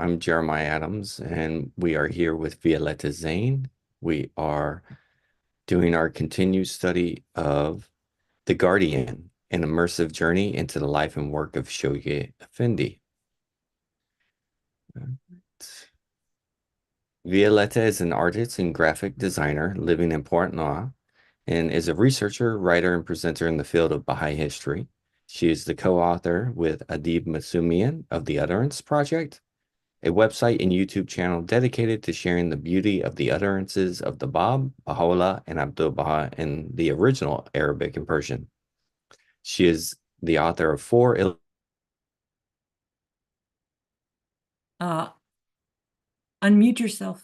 I'm Jeremiah Adams, and we are here with Violetta Zane. We are doing our continued study of The Guardian, an immersive journey into the life and work of Shoghi Effendi. Violetta is an artist and graphic designer living in Port-Noir and is a researcher, writer, and presenter in the field of Baha'i history. She is the co-author with Adib Masumian of the Utterance Project, a website and YouTube channel dedicated to sharing the beauty of the utterances of the Bab, Baha'u'lláh, and Abdul Baha in the original Arabic and Persian. She is the author of four. Uh, Unmute yourself.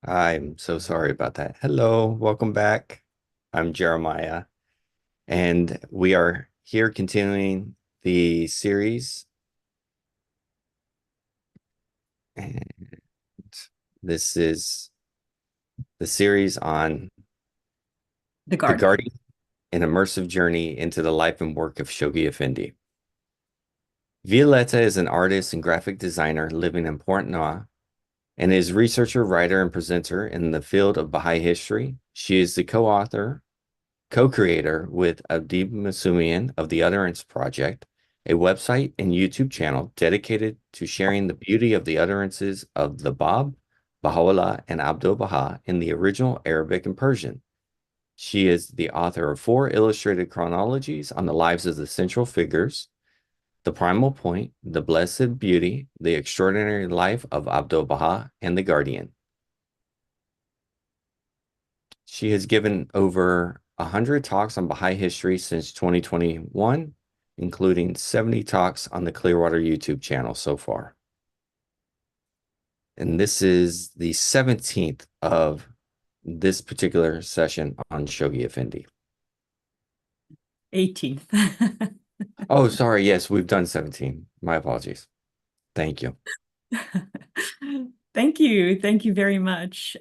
I'm so sorry about that. Hello, welcome back. I'm Jeremiah, and we are here continuing the series. And this is the series on The The Guardian. Guardian, an immersive journey into the life and work of Shoghi Effendi. Violetta is an artist and graphic designer living in Port-Noir and is researcher, writer, and presenter in the field of Baha'i history. She is the co-creator with Adib Masumian of the Utterance Project, a website and YouTube channel dedicated to sharing the beauty of the utterances of the Bab, Baha'u'lláh, and Abdul Baha in the original Arabic and Persian. She is the author of 4 illustrated chronologies on the lives of the central figures: The Primal Point, The Blessed Beauty, The Extraordinary Life of Abdul Baha, and The Guardian. She has given over 100 talks on Baha'i history since 2021, including 70 talks on the Clearwater YouTube channel so far. And this is the 17th of this particular session on Shoghi Effendi. 18th. Oh, sorry. Yes, we've done 17. My apologies. Thank you. Thank you. Thank you very much.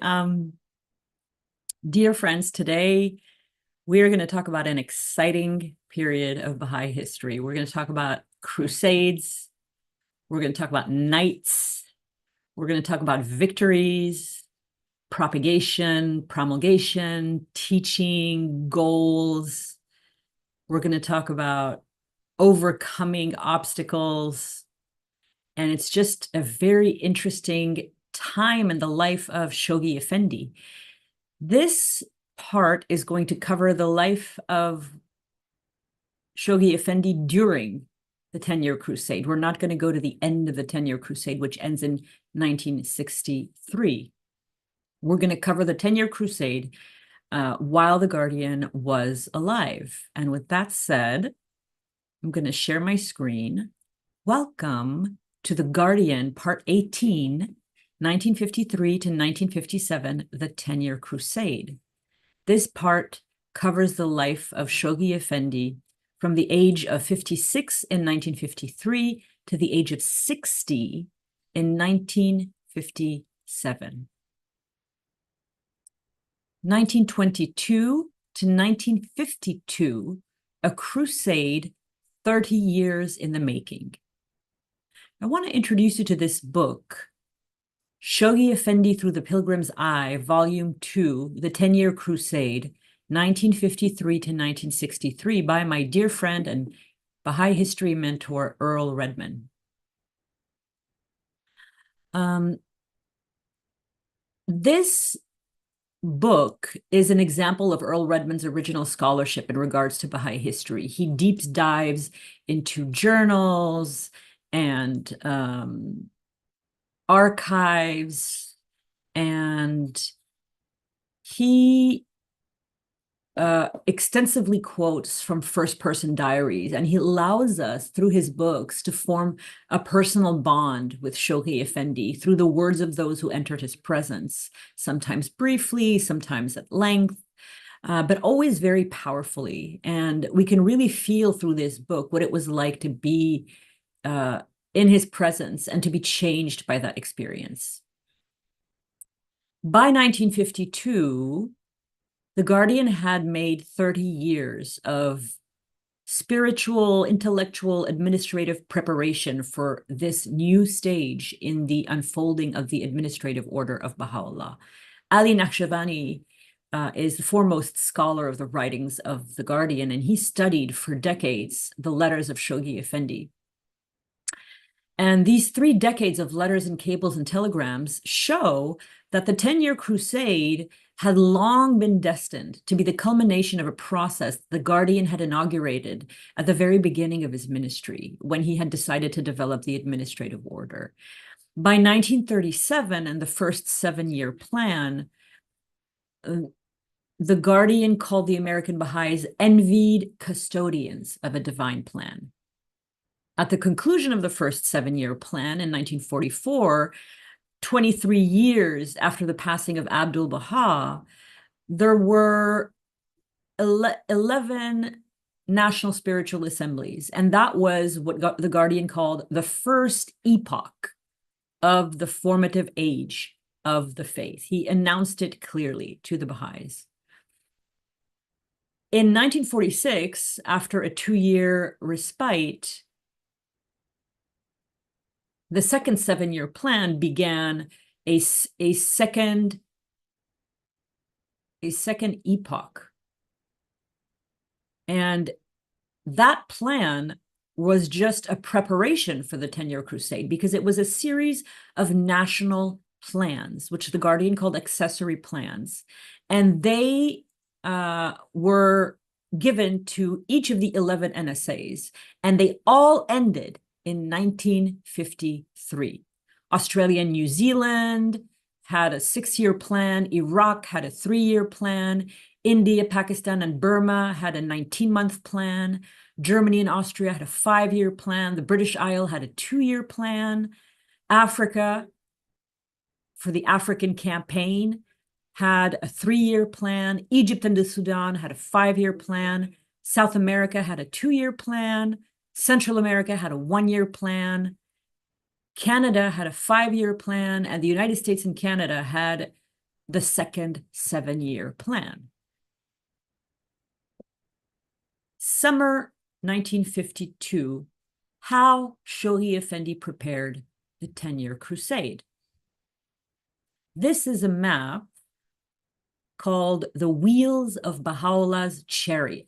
Dear friends, today we're going to talk about an exciting period of Baha'i history. We're going to talk about crusades. We're going to talk about knights. We're going to talk about victories, propagation, promulgation, teaching, goals. We're going to talk about overcoming obstacles. And it's just a very interesting time in the life of Shoghi Effendi. This part is going to cover the life of Shoghi Effendi during the 10-Year Crusade. We're not going to go to the end of the 10-Year Crusade, which ends in 1963. We're going to cover the 10-Year Crusade while the Guardian was alive. And with that said, I'm going to share my screen. Welcome to The Guardian, Part 18, 1953 to 1957, the 10-Year Crusade. This part covers the life of Shoghi Effendi from the age of 56 in 1953 to the age of 60 in 1957. 1922 to 1952, a crusade 30 years in the making. I want to introduce you to this book, Shoghi Effendi Through the Pilgrim's Eye, Volume 2, The 10-Year Crusade, 1953 to 1963, by my dear friend and Baha'i history mentor, Earl Redman. This book is an example of Earl Redman's original scholarship in regards to Baha'i history. He deep dives into journals and archives, and he extensively quotes from first-person diaries, and he allows us through his books to form a personal bond with Shoghi Effendi through the words of those who entered his presence, sometimes briefly, sometimes at length, but always very powerfully. And we can really feel through this book what it was like to be in his presence and to be changed by that experience. By 1952, The Guardian had made 30 years of spiritual, intellectual, administrative preparation for this new stage in the unfolding of the administrative order of Baha'u'lláh. Ali Naqshbandi is the foremost scholar of the writings of the Guardian, and he studied for decades the letters of Shoghi Effendi. And these 3 decades of letters and cables and telegrams show that the 10-year crusade had long been destined to be the culmination of a process the Guardian had inaugurated at the very beginning of his ministry, when he had decided to develop the administrative order. By 1937 and the first 7-year plan, the Guardian called the American Baha'is envied custodians of a divine plan. At the conclusion of the first 7-year plan in 1944, 23 years after the passing of Abdu'l-Baha, there were 11 national spiritual assemblies, and that was what the Guardian called the first epoch of the formative age of the faith. He announced it clearly to the Baha'is. In 1946, after a 2-year respite, the second 7-year plan began a second epoch. And that plan was just a preparation for the 10-year crusade, because it was a series of national plans, which the Guardian called accessory plans. And they were given to each of the 11 NSAs, and they all ended in 1953. Australia and New Zealand had a 6-year plan. Iraq had a 3-year plan. India, Pakistan, and Burma had a 19-month plan. Germany and Austria had a 5-year plan. The British Isles had a 2-year plan. Africa, for the African campaign, had a 3-year plan. Egypt and the Sudan had a 5-year plan. South America had a 2-year plan. Central America had a 1-year plan. Canada had a 5-year plan, and the United States and Canada had the second 7-year plan. Summer 1952, how Shoghi Effendi prepared the 10-year crusade. This is a map called the Wheels of Baha'u'llah's Chariot.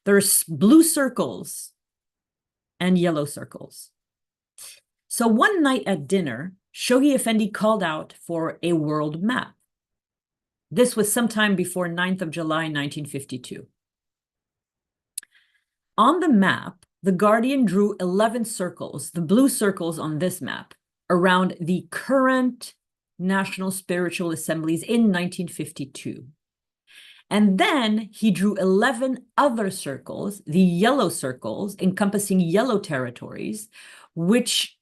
There's blue circles and yellow circles. So one night at dinner, Shoghi Effendi called out for a world map. This was sometime before 9th of July, 1952. On the map, the Guardian drew 11 circles, the blue circles on this map, around the current national spiritual assemblies in 1952. And then he drew 11 other circles, the yellow circles, encompassing yellow territories, which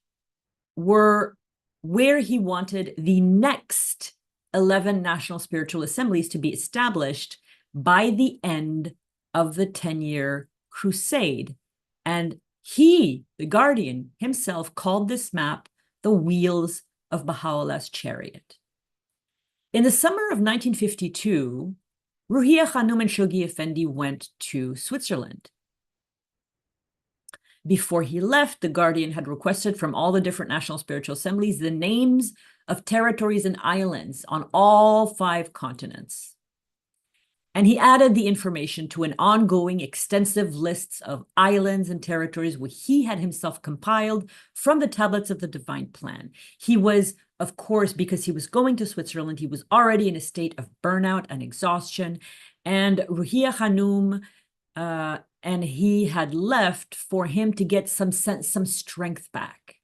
were where he wanted the next 11 national spiritual assemblies to be established by the end of the 10-year crusade. And he, the Guardian himself, called this map the Wheels of Baha'u'llah's Chariot. In the summer of 1952, Ruhiyyah Khanum and Shoghi Effendi went to Switzerland. Before he left, the Guardian had requested from all the different national spiritual assemblies the names of territories and islands on all 5 continents. And he added the information to an ongoing extensive lists of islands and territories which he had himself compiled from the tablets of the divine plan. He was, of course, because he was going to Switzerland, he was already in a state of burnout and exhaustion. And Ruhiyyah Khanum and he had left for him to get some strength back.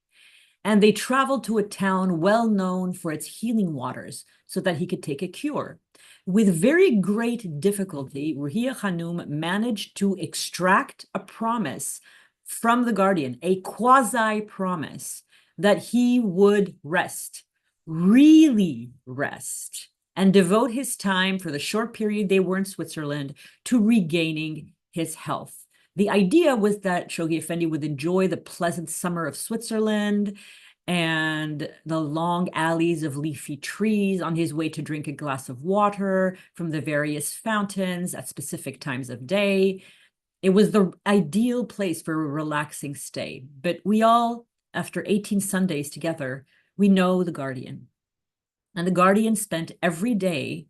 And they traveled to a town well known for its healing waters so that he could take a cure. With very great difficulty, Ruhiyyah Khanum managed to extract a promise from the Guardian, a quasi-promise that he would rest, really rest, and devote his time for the short period they were in Switzerland to regaining his health. The idea was that Shoghi Effendi would enjoy the pleasant summer of Switzerland and the long alleys of leafy trees on his way to drink a glass of water from the various fountains at specific times of day. It was the ideal place for a relaxing stay. But we all, after 18 Sundays together, we know the Guardian. And the Guardian spent every day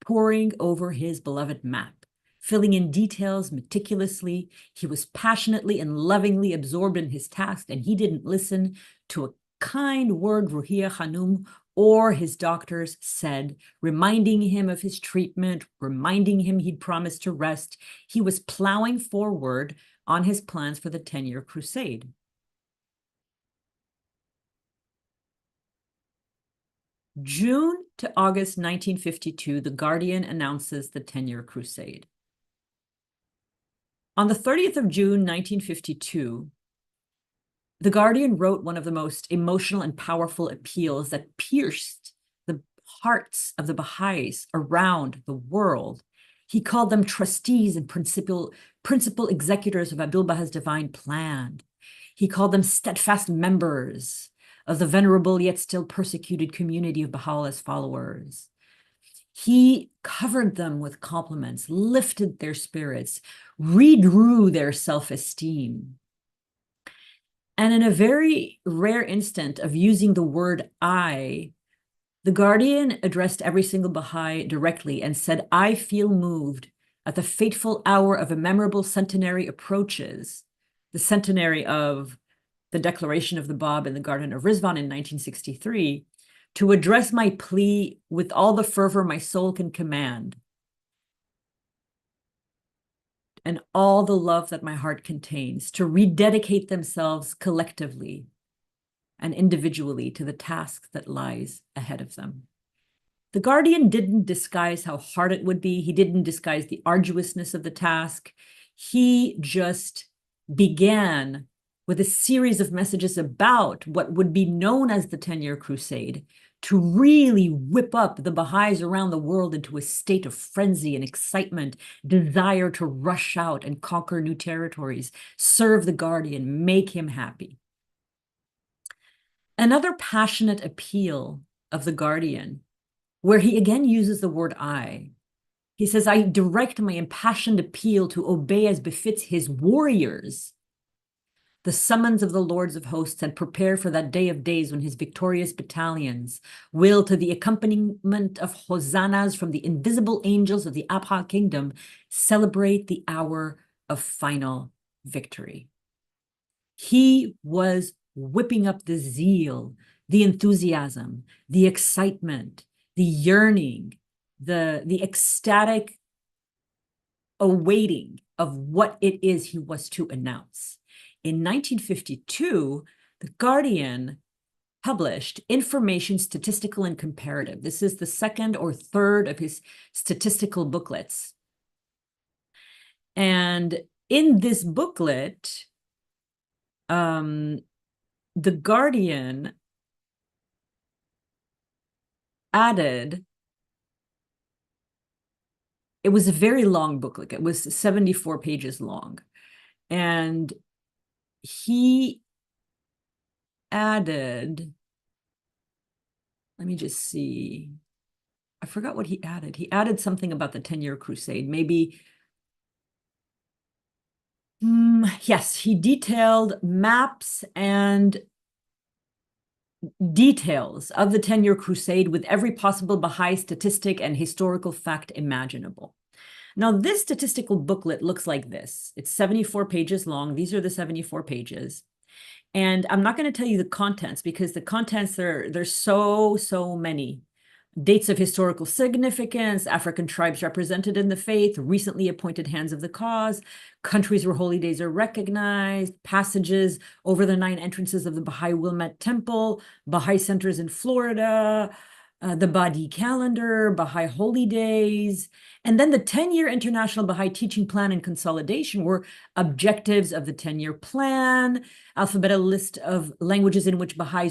poring over his beloved map, filling in details meticulously. He was passionately and lovingly absorbed in his task, and he didn't listen to a kind word Ruhiya Khanum or his doctors said, reminding him of his treatment, reminding him he'd promised to rest. He was plowing forward on his plans for the 10-year crusade. June to August 1952, the Guardian announces the 10-year crusade. On the 30th of June, 1952, the Guardian wrote one of the most emotional and powerful appeals that pierced the hearts of the Baha'is around the world. He called them trustees and principal executors of Abdul Baha's divine plan. He called them steadfast members of the venerable yet still persecuted community of Baha'u'llah's followers. He covered them with compliments, lifted their spirits, redrew their self-esteem. And in a very rare instant of using the word I, the Guardian addressed every single Baha'i directly and said, I feel moved at the fateful hour of a memorable centenary approaches, the centenary of the declaration of the Bab in the Garden of Riḍván in 1963, to address my plea with all the fervor my soul can command and all the love that my heart contains, to rededicate themselves collectively and individually to the task that lies ahead of them. The Guardian didn't disguise how hard it would be. He didn't disguise the arduousness of the task. He just began with a series of messages about what would be known as the 10-year crusade to really whip up the Baha'is around the world into a state of frenzy and excitement, desire to rush out and conquer new territories, serve the Guardian, make him happy. Another passionate appeal of the Guardian, where he again uses the word I. He says, I direct my impassioned appeal to obey as befits his warriors the summons of the Lords of Hosts and prepare for that day of days when his victorious battalions will, to the accompaniment of hosannas from the invisible angels of the Abha kingdom, celebrate the hour of final victory. He was whipping up the zeal, the enthusiasm, the excitement, the yearning, the ecstatic awaiting of what it is he was to announce. In 1952, the Guardian published Information Statistical and Comparative. This is the second or third of his statistical booklets. And in this booklet, the Guardian added, it was a very long booklet. It was 74 pages long. And he added, let me just see. I forgot what he added. He added something about the 10-year crusade. Maybe, yes, he detailed maps and details of the 10-year crusade with every possible Baha'i statistic and historical fact imaginable. Now, this statistical booklet looks like this. It's 74 pages long. These are the 74 pages. And I'm not going to tell you the contents because the contents, there's so many. Dates of historical significance, African tribes represented in the faith, recently appointed hands of the cause, countries where holy days are recognized, passages over the 9 entrances of the Baha'i Wilmette Temple, Baha'i centers in Florida, the Badi calendar, Baha'i holy days, and then the 10-year International Baha'i Teaching Plan and Consolidation were objectives of the 10-year plan, alphabetical list of languages in which Baha'i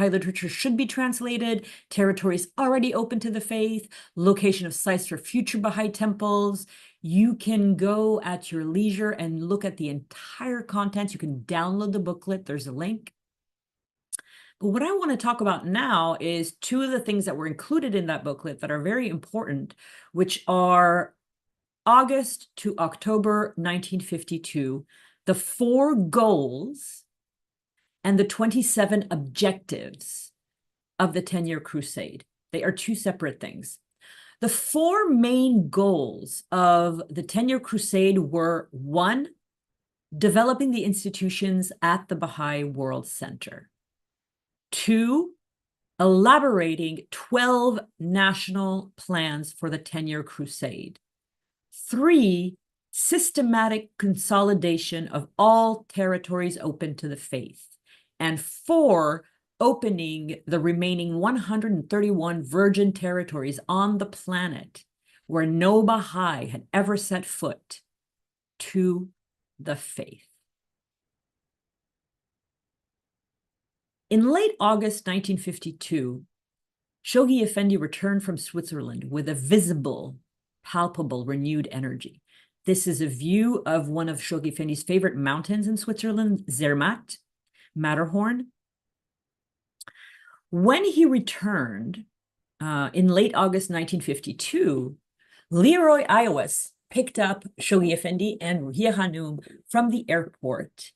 literature should be translated, territories already open to the faith, location of sites for future Baha'i temples. You can go at your leisure and look at the entire contents. You can download the booklet. There's a link. But what I want to talk about now is 2 of the things that were included in that booklet that are very important, which are August to October 1952, the 4 goals and the 27 objectives of the 10-Year Crusade. They are 2 separate things. The 4 main goals of the 10-Year Crusade were: 1, developing the institutions at the Baha'i World Center; 2, elaborating 12 national plans for the 10-Year Crusade; 3, systematic consolidation of all territories open to the faith; and 4, opening the remaining 131 virgin territories on the planet where no Baha'i had ever set foot to the faith. In late August 1952, Shoghi Effendi returned from Switzerland with a visible, palpable, renewed energy. This is a view of one of Shoghi Effendi's favorite mountains in Switzerland, Zermatt, Matterhorn. When he returned in late August 1952, Leroy Iowes picked up Shoghi Effendi and Ruhiya Hanum from the airport.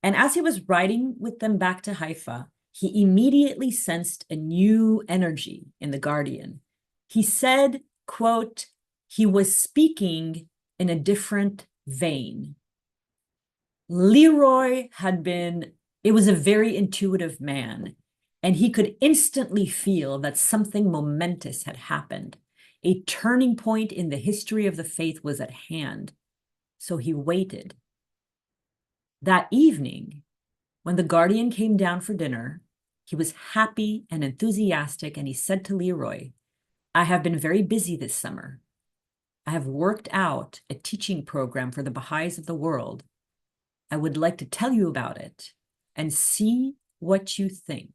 And as he was riding with them back to Haifa, he immediately sensed a new energy in the Guardian. He said, quote, he was speaking in a different vein. Leroy was a very intuitive man, and he could instantly feel that something momentous had happened. A turning point in the history of the faith was at hand. So he waited. That evening, when the Guardian came down for dinner, he was happy and enthusiastic, and he said to Leroy, I have been very busy this summer. I have worked out a teaching program for the Baha'is of the world. I would like to tell you about it and see what you think.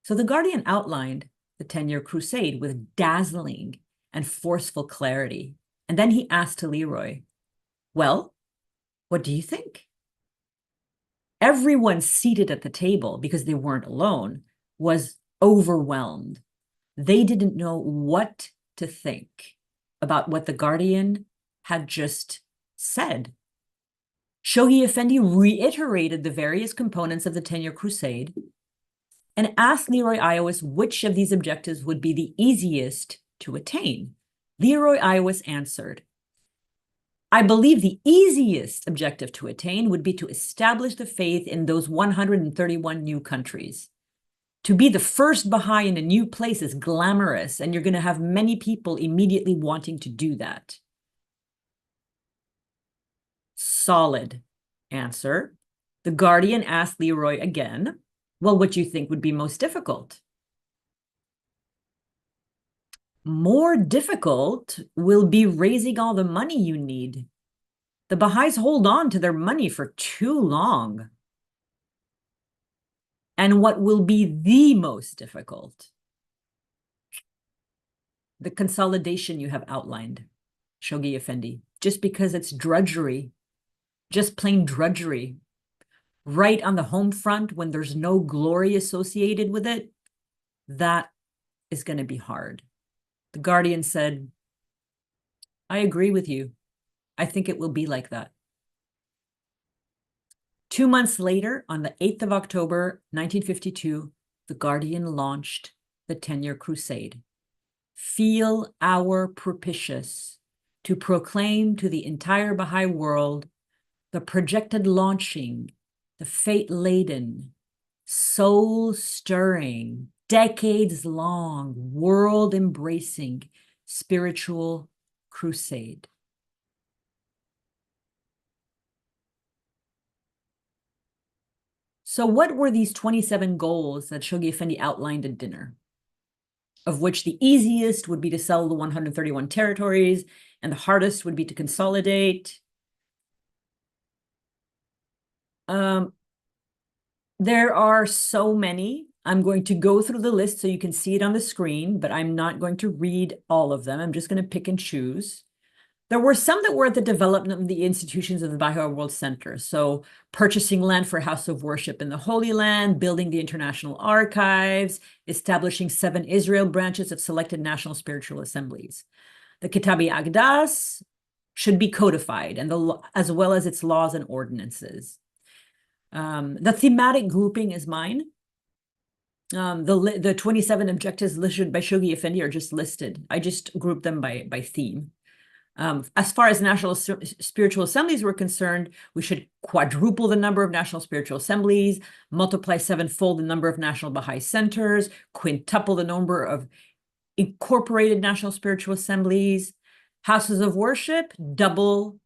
So the Guardian outlined the 10-Year Crusade with dazzling and forceful clarity. And then he asked to Leroy, well, what do you think? Everyone seated at the table, because they weren't alone, was overwhelmed. They didn't know what to think about what the Guardian had just said. Shoghi Effendi reiterated the various components of the 10-Year Crusade and asked Leroy Iowes which of these objectives would be the easiest to attain. Leroy Iowes answered, I believe the easiest objective to attain would be to establish the faith in those 131 new countries. To be the first Baha'i in a new place is glamorous, and you're going to have many people immediately wanting to do that. Solid answer. The Guardian asked Leroy again, well, what do you think would be most difficult? More difficult will be raising all the money you need. The Baha'is hold on to their money for too long. And what will be the most difficult? The consolidation you have outlined, Shoghi Effendi, just because it's drudgery, just plain drudgery, right on the home front when there's no glory associated with it, that is going to be hard. The Guardian said, I agree with you. I think it will be like that. 2 months later, on the 8th of October, 1952, the Guardian launched the 10-Year Crusade. Feel our propitious to proclaim to the entire Baha'i world the projected launching, the fate-laden, soul-stirring, decades-long, world-embracing spiritual crusade. So what were these 27 goals that Shoghi Effendi outlined at dinner? Of which the easiest would be to sell the 131 territories, and the hardest would be to consolidate. There are so many. I'm going to go through the list so you can see it on the screen, but I'm not going to read all of them. I'm just going to pick and choose. There were some that were at the development of the institutions of the Baha'i World Center. So purchasing land for a house of worship in the Holy Land, building the international archives, establishing 7 Israel branches of selected national spiritual assemblies. The Kitabi Agdas should be codified, and as well as its laws and ordinances. The thematic grouping is mine. The 27 objectives listed by Shoghi Effendi are just listed. I just grouped them by theme. As far as national spiritual assemblies were concerned, we should quadruple the number of national spiritual assemblies, multiply sevenfold the number of national Baha'i centers, quintuple the number of incorporated national spiritual assemblies, houses of worship, double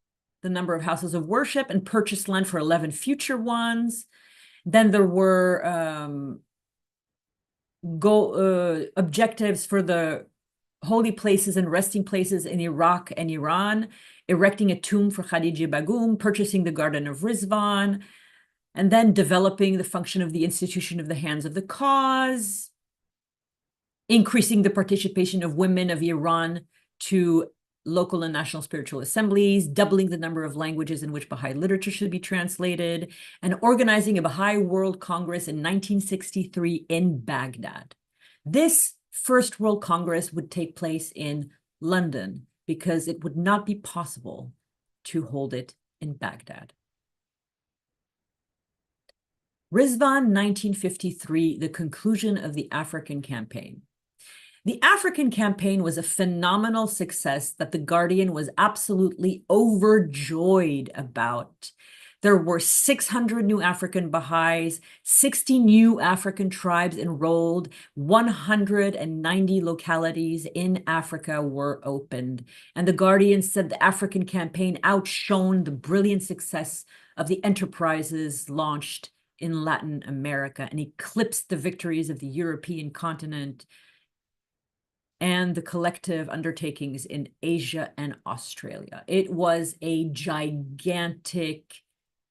the number of houses of worship, and purchase land for 11 future ones. Then there were objectives for the holy places and resting places in Iraq and Iran, erecting a tomb for Khadija Begum, purchasing the Garden of Riḍván, and then developing the function of the institution of the Hands of the Cause, increasing the participation of women of Iran to local and national spiritual assemblies, doubling the number of languages in which Baha'i literature should be translated, and organizing a Baha'i World Congress in 1963 in Baghdad. This First World Congress would take place in London because it would not be possible to hold it in Baghdad. Riḍván, 1953, the conclusion of the African campaign. The African campaign was a phenomenal success that the Guardian was absolutely overjoyed about. There were 600 new African Baha'is, 60 new African tribes enrolled, 190 localities in Africa were opened. And the Guardian said the African campaign outshone the brilliant success of the enterprises launched in Latin America and eclipsed the victories of the European continent and the collective undertakings in Asia and Australia. It was a gigantic,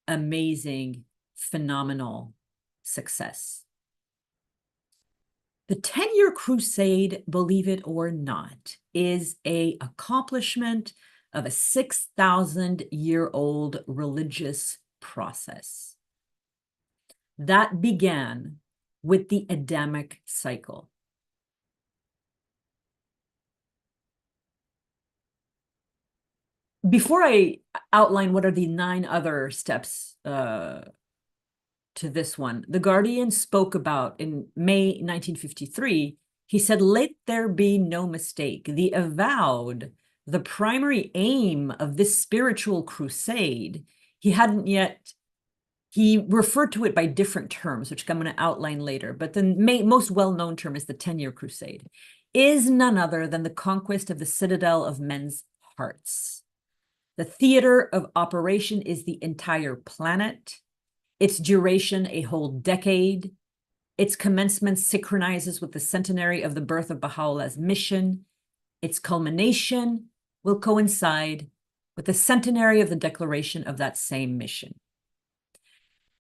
amazing, phenomenal success. The 10-Year Crusade, believe it or not, is an accomplishment of a 6,000-year-old religious process that began with the Adamic cycle. Before I outline what are the 9 other steps to this one, the Guardian spoke about in May 1953, he said, "Let there be no mistake. The avowed, the primary aim of this spiritual crusade," he referred to it by different terms, which I'm going to outline later, but the most well-known term is the 10-Year Crusade, "is none other than the conquest of the citadel of men's hearts. The theater of operation is the entire planet, its duration a whole decade, its commencement synchronizes with the centenary of the birth of Baha'u'llah's mission, its culmination will coincide with the centenary of the declaration of that same mission."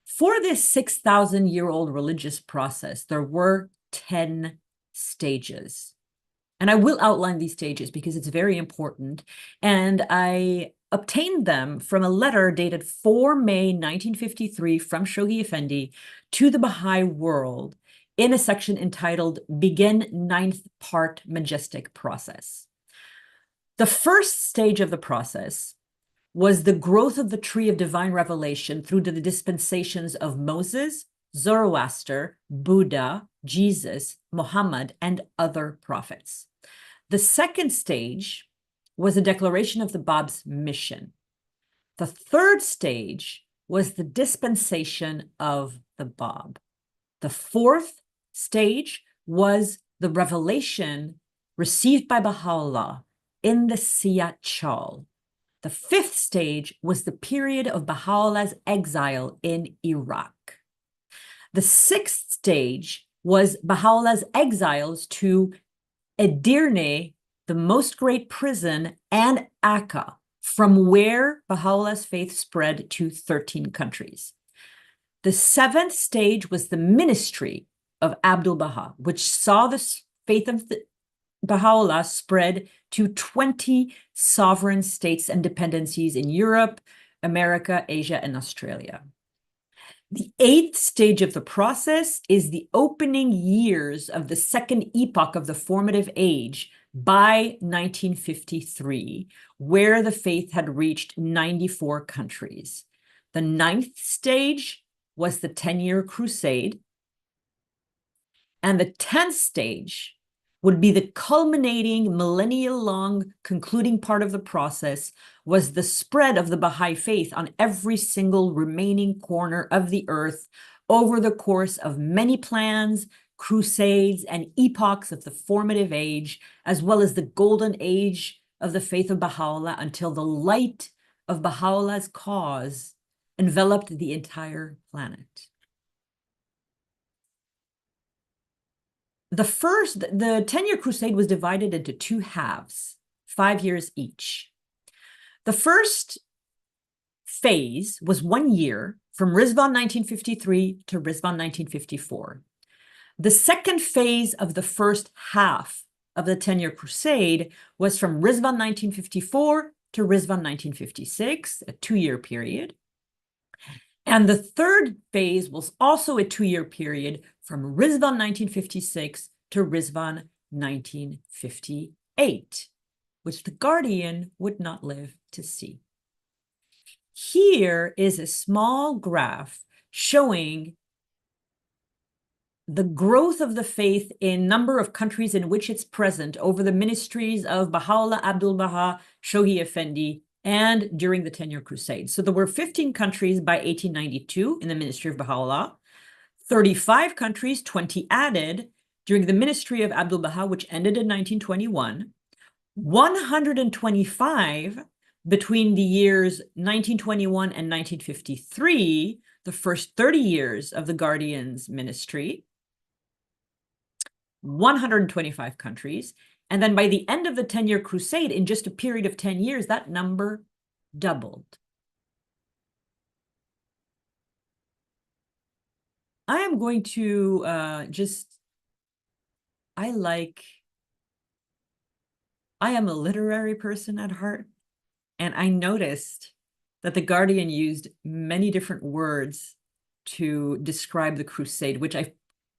For this 6,000-year-old religious process, there were 10 stages. And I will outline these stages because it's very important. And I obtained them from a letter dated 4 May 1953 from Shoghi Effendi to the Baha'i world in a section entitled "Begin Ninth Part Majestic Process." The first stage of the process was the growth of the tree of divine revelation through the dispensations of Moses, Zoroaster, Buddha, Jesus, Muhammad, and other prophets. The second stage was the declaration of the Bab's mission. The third stage was the dispensation of the Bab. The fourth stage was the revelation received by Baha'u'llah in the Siyat Chal. The fifth stage was the period of Baha'u'llah's exile in Iraq. The sixth stage was Baha'u'llah's exiles to Edirne, the most great prison, and Akka, from where Baha'u'llah's faith spread to 13 countries. The seventh stage was the ministry of Abdul Baha, which saw the faith of Baha'u'llah spread to 20 sovereign states and dependencies in Europe, America, Asia, and Australia. The eighth stage of the process is the opening years of the second epoch of the formative age by 1953, where the faith had reached 94 countries. The 9th stage was the 10-Year Crusade, and the 10th stage would be the culminating millennia-long concluding part of the process, was the spread of the Baha'i faith on every single remaining corner of the earth over the course of many plans, crusades, and epochs of the formative age, as well as the golden age of the faith of Baha'u'lláh, until the light of Baha'u'llah's cause enveloped the entire planet. The 10-Year Crusade was divided into 2 halves, 5 years each. The first phase was 1 year, from Riḍván 1953 to Riḍván 1954. The second phase of the first half of the 10-Year Crusade was from Riḍván 1954 to Riḍván 1956, a 2-year period. And the third phase was also a 2-year period, from Riḍván 1956 to Riḍván 1958, which the Guardian would not live to see. Here is a small graph showing the growth of the faith in number of countries in which it's present over the ministries of Baha'u'lláh, Abdul-Baha, Shoghi Effendi, and during the 10-Year Crusade. So there were 15 countries by 1892 in the ministry of Baha'u'lláh, 35 countries, 20 added, during the ministry of Abdul-Baha, which ended in 1921, 125 between the years 1921 and 1953, the first 30 years of the Guardian's ministry, 125 countries. And then by the end of the 10-Year Crusade, in just a period of 10 years, that number doubled. I am going to I am a literary person at heart, and I noticed that the Guardian used many different words to describe the crusade, which I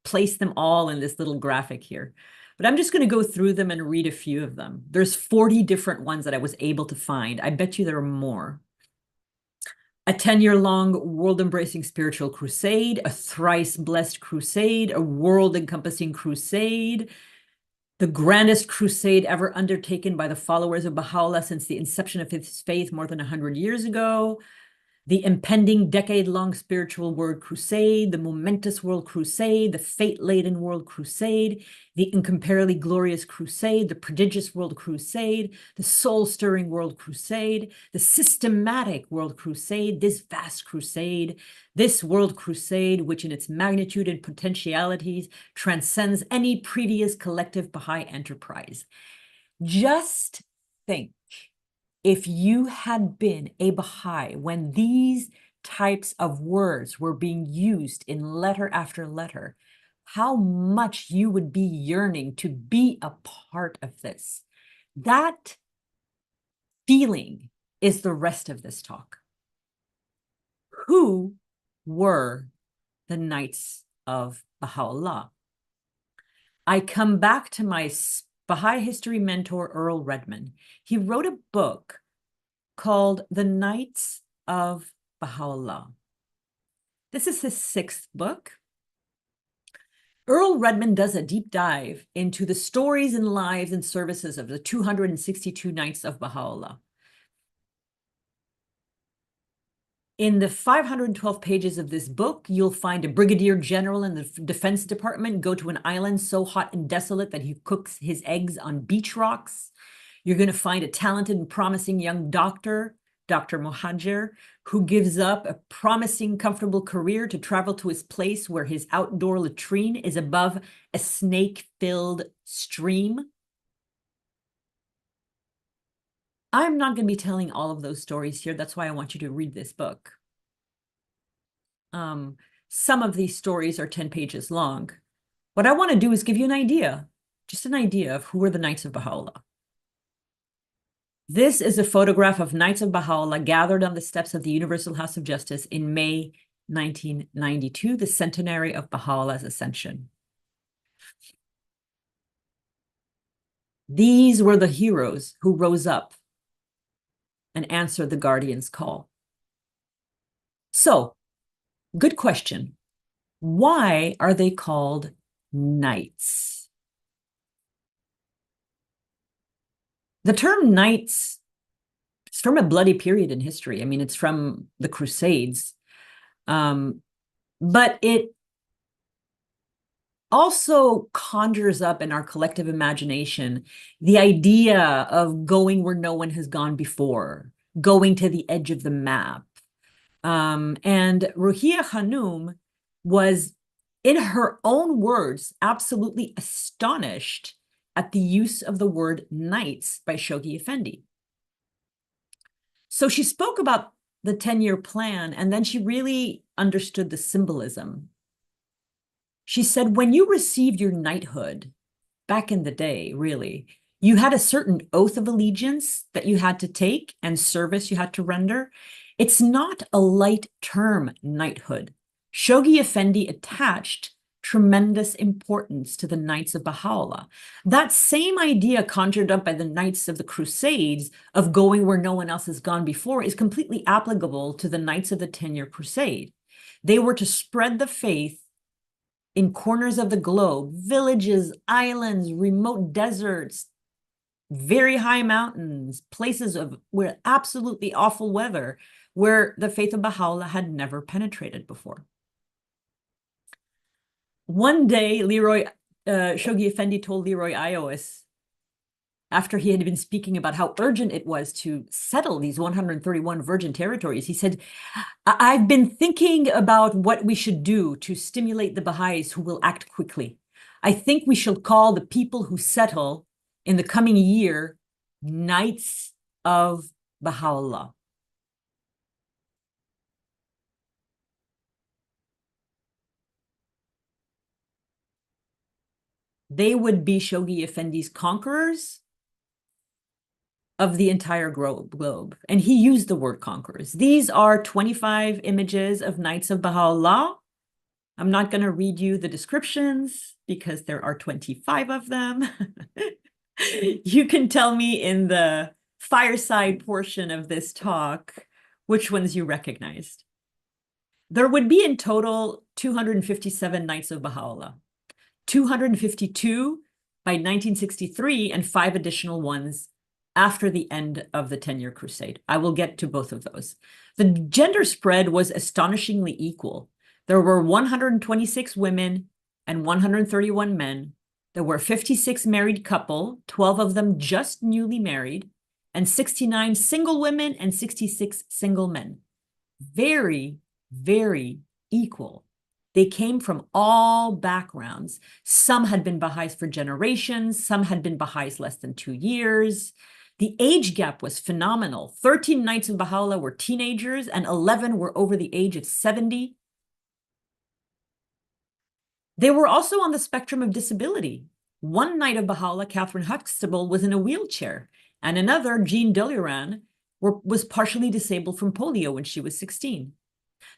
placed them all in this little graphic here. But I'm just going to go through them and read a few of them. There's 40 different ones that I was able to find. I bet you there are more. A 10-year-long world-embracing spiritual crusade, a thrice-blessed crusade, a world-encompassing crusade, the grandest crusade ever undertaken by the followers of Baha'u'lláh since the inception of his faith more than 100 years ago, the impending decade-long spiritual world crusade, the momentous world crusade, the fate-laden world crusade, the incomparably glorious crusade, the prodigious world crusade, the soul-stirring world crusade, the systematic world crusade, this vast crusade, this world crusade, which in its magnitude and potentialities transcends any previous collective Baha'i enterprise. Just think, if you had been a Baha'i when these types of words were being used in letter after letter, how much you would be yearning to be a part of this. That feeling is the rest of this talk. Who were the Knights of Baha'u'lláh? I come back to my Baha'i history mentor, Earl Redman. He wrote a book called The Knights of Baha'u'lláh. This is his 6th book. Earl Redman does a deep dive into the stories and lives and services of the 262 Knights of Baha'u'lláh. In the 512 pages of this book, you'll find a brigadier general in the Defense Department go to an island so hot and desolate that he cooks his eggs on beach rocks. You're going to find a talented and promising young doctor, Dr. Muhajir, who gives up a promising, comfortable career to travel to his place where his outdoor latrine is above a snake-filled stream. I'm not going to be telling all of those stories here. That's why I want you to read this book. Some of these stories are 10 pages long. What I want to do is give you an idea, just an idea of who were the Knights of Baha'u'lláh. This is a photograph of Knights of Baha'u'lláh gathered on the steps of the Universal House of Justice in May 1992, the centenary of Baha'u'llah's ascension. These were the heroes who rose up and answered the Guardian's call. So, good question. Why are they called knights? The term knights is from a bloody period in history. I mean, it's from the Crusades, but it also conjures up in our collective imagination the idea of going where no one has gone before, going to the edge of the map. And Ruhiya Khanum was, in her own words, absolutely astonished at the use of the word knights by Shoghi Effendi. So she spoke about the 10-year plan, and then she really understood the symbolism. She said, when you received your knighthood, back in the day, really, you had a certain oath of allegiance that you had to take and service you had to render. It's not a light term, knighthood. Shoghi Effendi attached tremendous importance to the Knights of Bahá'u'lláh. That same idea conjured up by the Knights of the Crusades of going where no one else has gone before is completely applicable to the Knights of the 10-Year Crusade. They were to spread the faith in corners of the globe, villages, islands, remote deserts, very high mountains, places of where absolutely awful weather, where the faith of Baha'u'llah had never penetrated before. One day, Shoghi Effendi told Leroy Iowis, after he had been speaking about how urgent it was to settle these 131 virgin territories, he said, I've been thinking about what we should do to stimulate the Baha'is who will act quickly. I think we shall call the people who settle in the coming year Knights of Baha'u'lláh. They would be Shoghi Effendi's conquerors of the entire globe. And he used the word conquerors. These are 25 images of Knights of Baha'u'lláh. I'm not going to read you the descriptions because there are 25 of them. You can tell me in the fireside portion of this talk which ones you recognized. There would be in total 257 Knights of Baha'u'lláh, 252 by 1963, and 5 additional ones after the end of the 10-Year Crusade. I will get to both of those. The gender spread was astonishingly equal. There were 126 women and 131 men. There were 56 married couple, 12 of them just newly married, and 69 single women and 66 single men. Very, very equal. They came from all backgrounds. Some had been Baha'is for generations. Some had been Baha'is less than 2 years. The age gap was phenomenal. 13 Knights of Baha'u'lláh were teenagers and 11 were over the age of 70. They were also on the spectrum of disability. One Knight of Baha'u'lláh, Catherine Huxtable, was in a wheelchair, and another, Jean Doluran, was partially disabled from polio when she was 16.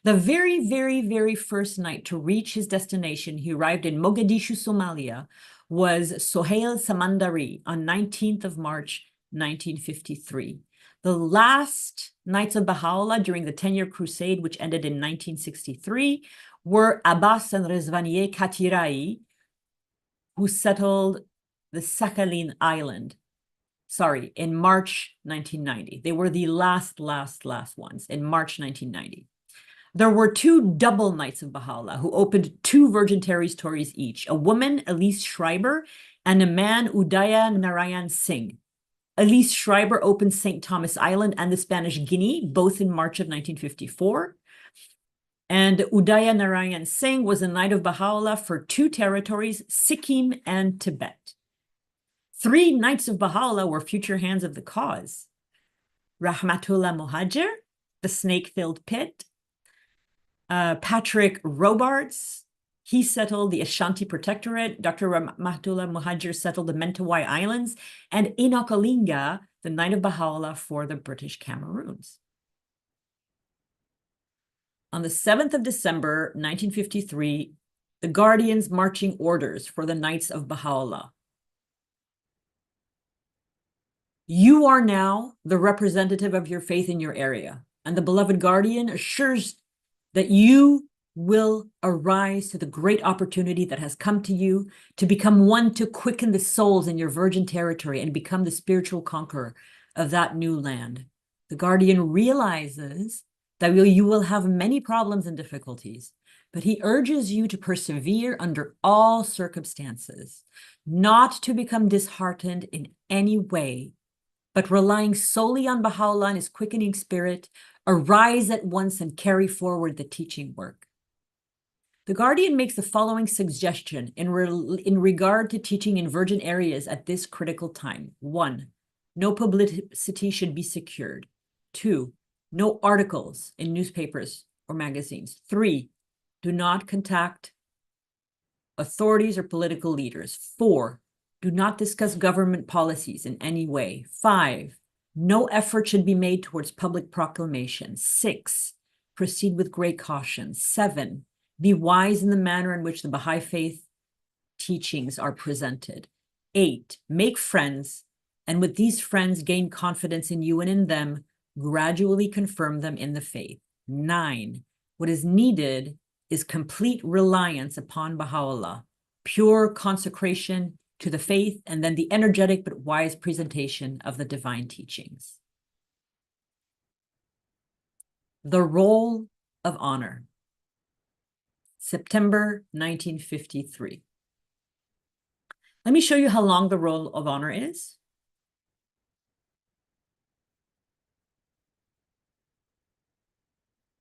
The very, very, very first knight to reach his destination, he arrived in Mogadishu, Somalia, was Sohail Samandari on 19th of March, 1953. The last Knights of Baha'u'lláh during the 10-Year Crusade, which ended in 1963, were Abbas and Riḍván Katirai, who settled the Sakhalin Island, in March 1990. They were the last ones in March 1990. There were 2 double Knights of Baha'u'lláh who opened 2 virgin territories each, a woman, Elise Schreiber, and a man, Udaya Narayan Singh. Elise Schreiber opened St. Thomas Island and the Spanish Guinea, both in March of 1954. And Udaya Narayan Singh was a Knight of Baha'u'lláh for 2 territories, Sikkim and Tibet. 3 Knights of Baha'u'lláh were future hands of the cause. Rahmatullah Muhajir, the snake-filled pit. Patrick Robarts, he settled the Ashanti Protectorate. Dr. Rahmatullah Muhajir settled the Mentawai Islands. And Enoch Olinga, the Knight of Baha'u'lláh for the British Cameroons. On the 7th of December, 1953, the Guardian's marching orders for the Knights of Baha'u'lláh. You are now the representative of your faith in your area, and the beloved guardian assures that you will arise to the great opportunity that has come to you to become one to quicken the souls in your virgin territory and become the spiritual conqueror of that new land. The guardian realizes that you will have many problems and difficulties, but he urges you to persevere under all circumstances, not to become disheartened in any way, but relying solely on Baha'u'llah and his quickening spirit, arise at once and carry forward the teaching work. The guardian makes the following suggestion in regard to teaching in virgin areas at this critical time. 1, no publicity should be secured. 2, no articles in newspapers or magazines. 3, do not contact authorities or political leaders. 4, do not discuss government policies in any way. 5, no effort should be made towards public proclamation. 6, proceed with great caution. 7, be wise in the manner in which the Baha'i faith teachings are presented. 8, make friends, and with these friends gain confidence in you and in them, gradually confirm them in the faith. 9, what is needed is complete reliance upon Baha'u'llah, pure consecration to the faith, and then the energetic but wise presentation of the divine teachings. The role of honor. September 1953. Let me show you how long the role of honor is.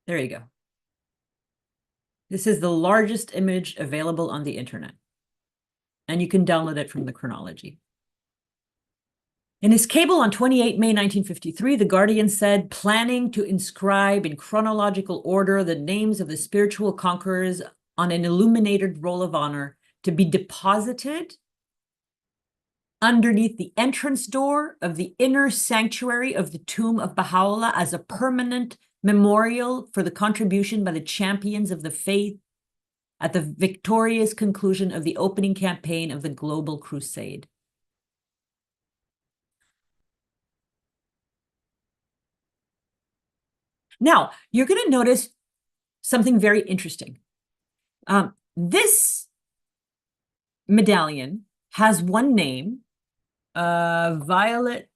There you go. This is the largest image available on the internet, and you can download it from the chronology. In his cable on 28 May 1953, the Guardian said, planning to inscribe in chronological order the names of the spiritual conquerors on an illuminated roll of honor to be deposited underneath the entrance door of the inner sanctuary of the tomb of Baha'u'llah as a permanent memorial for the contribution by the champions of the faith at the victorious conclusion of the opening campaign of the global crusade. Now, you're going to notice something very interesting. This medallion has one name, Violet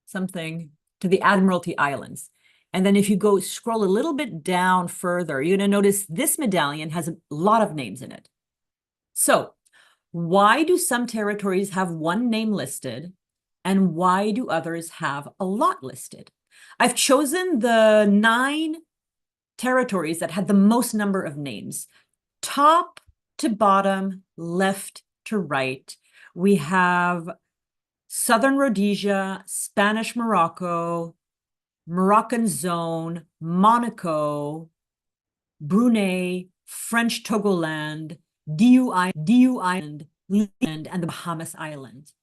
something to the Admiralty Islands. And then if you go scroll a little bit down further, you're going to notice this medallion has a lot of names in it. So why do some territories have one name listed and why do others have a lot listed? I've chosen the 9 territories that had the most number of names. Top to bottom, left to right, we have Southern Rhodesia, Spanish Morocco, Moroccan Zone, Monaco, Brunei, French Togoland, Diu Island, and the Bahamas Islands.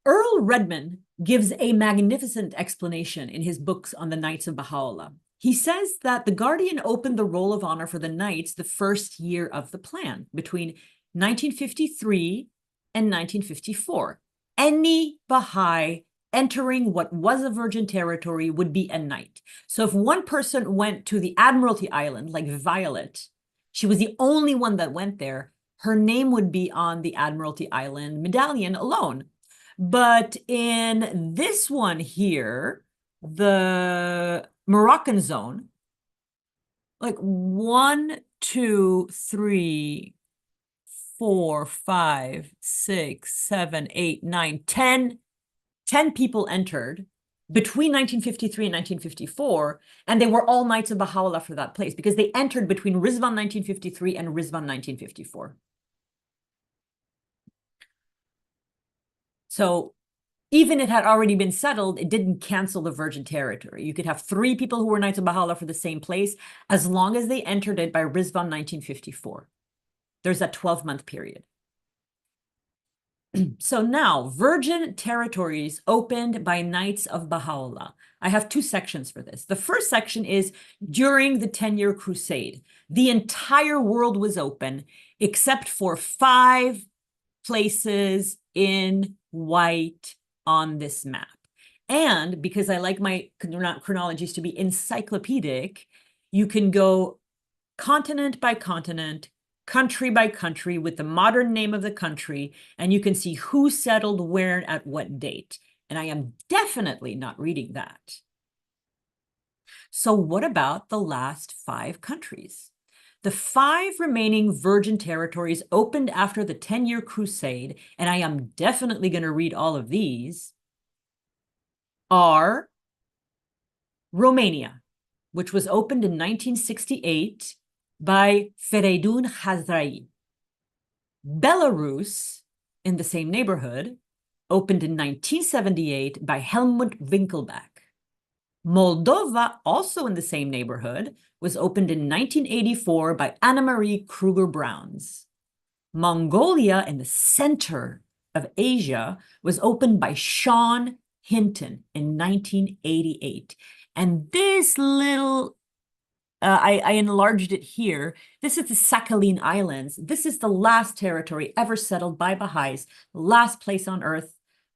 Earl Redman gives a magnificent explanation in his books on the Knights of Baha'u'lláh. He says that the Guardian opened the roll of honor for the Knights the first year of the plan, between 1953 and 1954. Any Baha'i entering what was a virgin territory would be a knight. So if one person went to the Admiralty Island, like Violet, she was the only one that went there, her name would be on the Admiralty Island medallion alone. But in this one here, the Moroccan zone, like 1, 2, 3, 4, 5, 6, 7, 8, 9, 10 people entered between 1953 and 1954, and they were all Knights of Baha'u'lláh for that place because they entered between Riḍván 1953 and Riḍván 1954. So even if it had already been settled, it didn't cancel the virgin territory. You could have 3 people who were Knights of Baha'u'lláh for the same place as long as they entered it by Riḍván 1954. There's that 12-month period. So now, virgin territories opened by Knights of Baha'u'lláh. I have 2 sections for this. The first section is during the 10-year crusade. The entire world was open except for 5 places in white on this map. And because I like my chronologies to be encyclopedic, you can go continent by continent, country by country with the modern name of the country, and you can see who settled where at what date. And I am definitely not reading that. So what about the last 5 countries? The 5 remaining virgin territories opened after the 10-year crusade, and I am definitely going to read all of these, are Romania, which was opened in 1968 by Fereydun Khazrai. Belarus, in the same neighborhood, opened in 1978 by Helmut Winkelbeck. Moldova, also in the same neighborhood, was opened in 1984 by Anna-Marie Kruger-Browns. Mongolia, in the center of Asia, was opened by Sean Hinton in 1988. And this little, I enlarged it here. This is the Sakhalin Islands. This is the last territory ever settled by Baha'is, last place on earth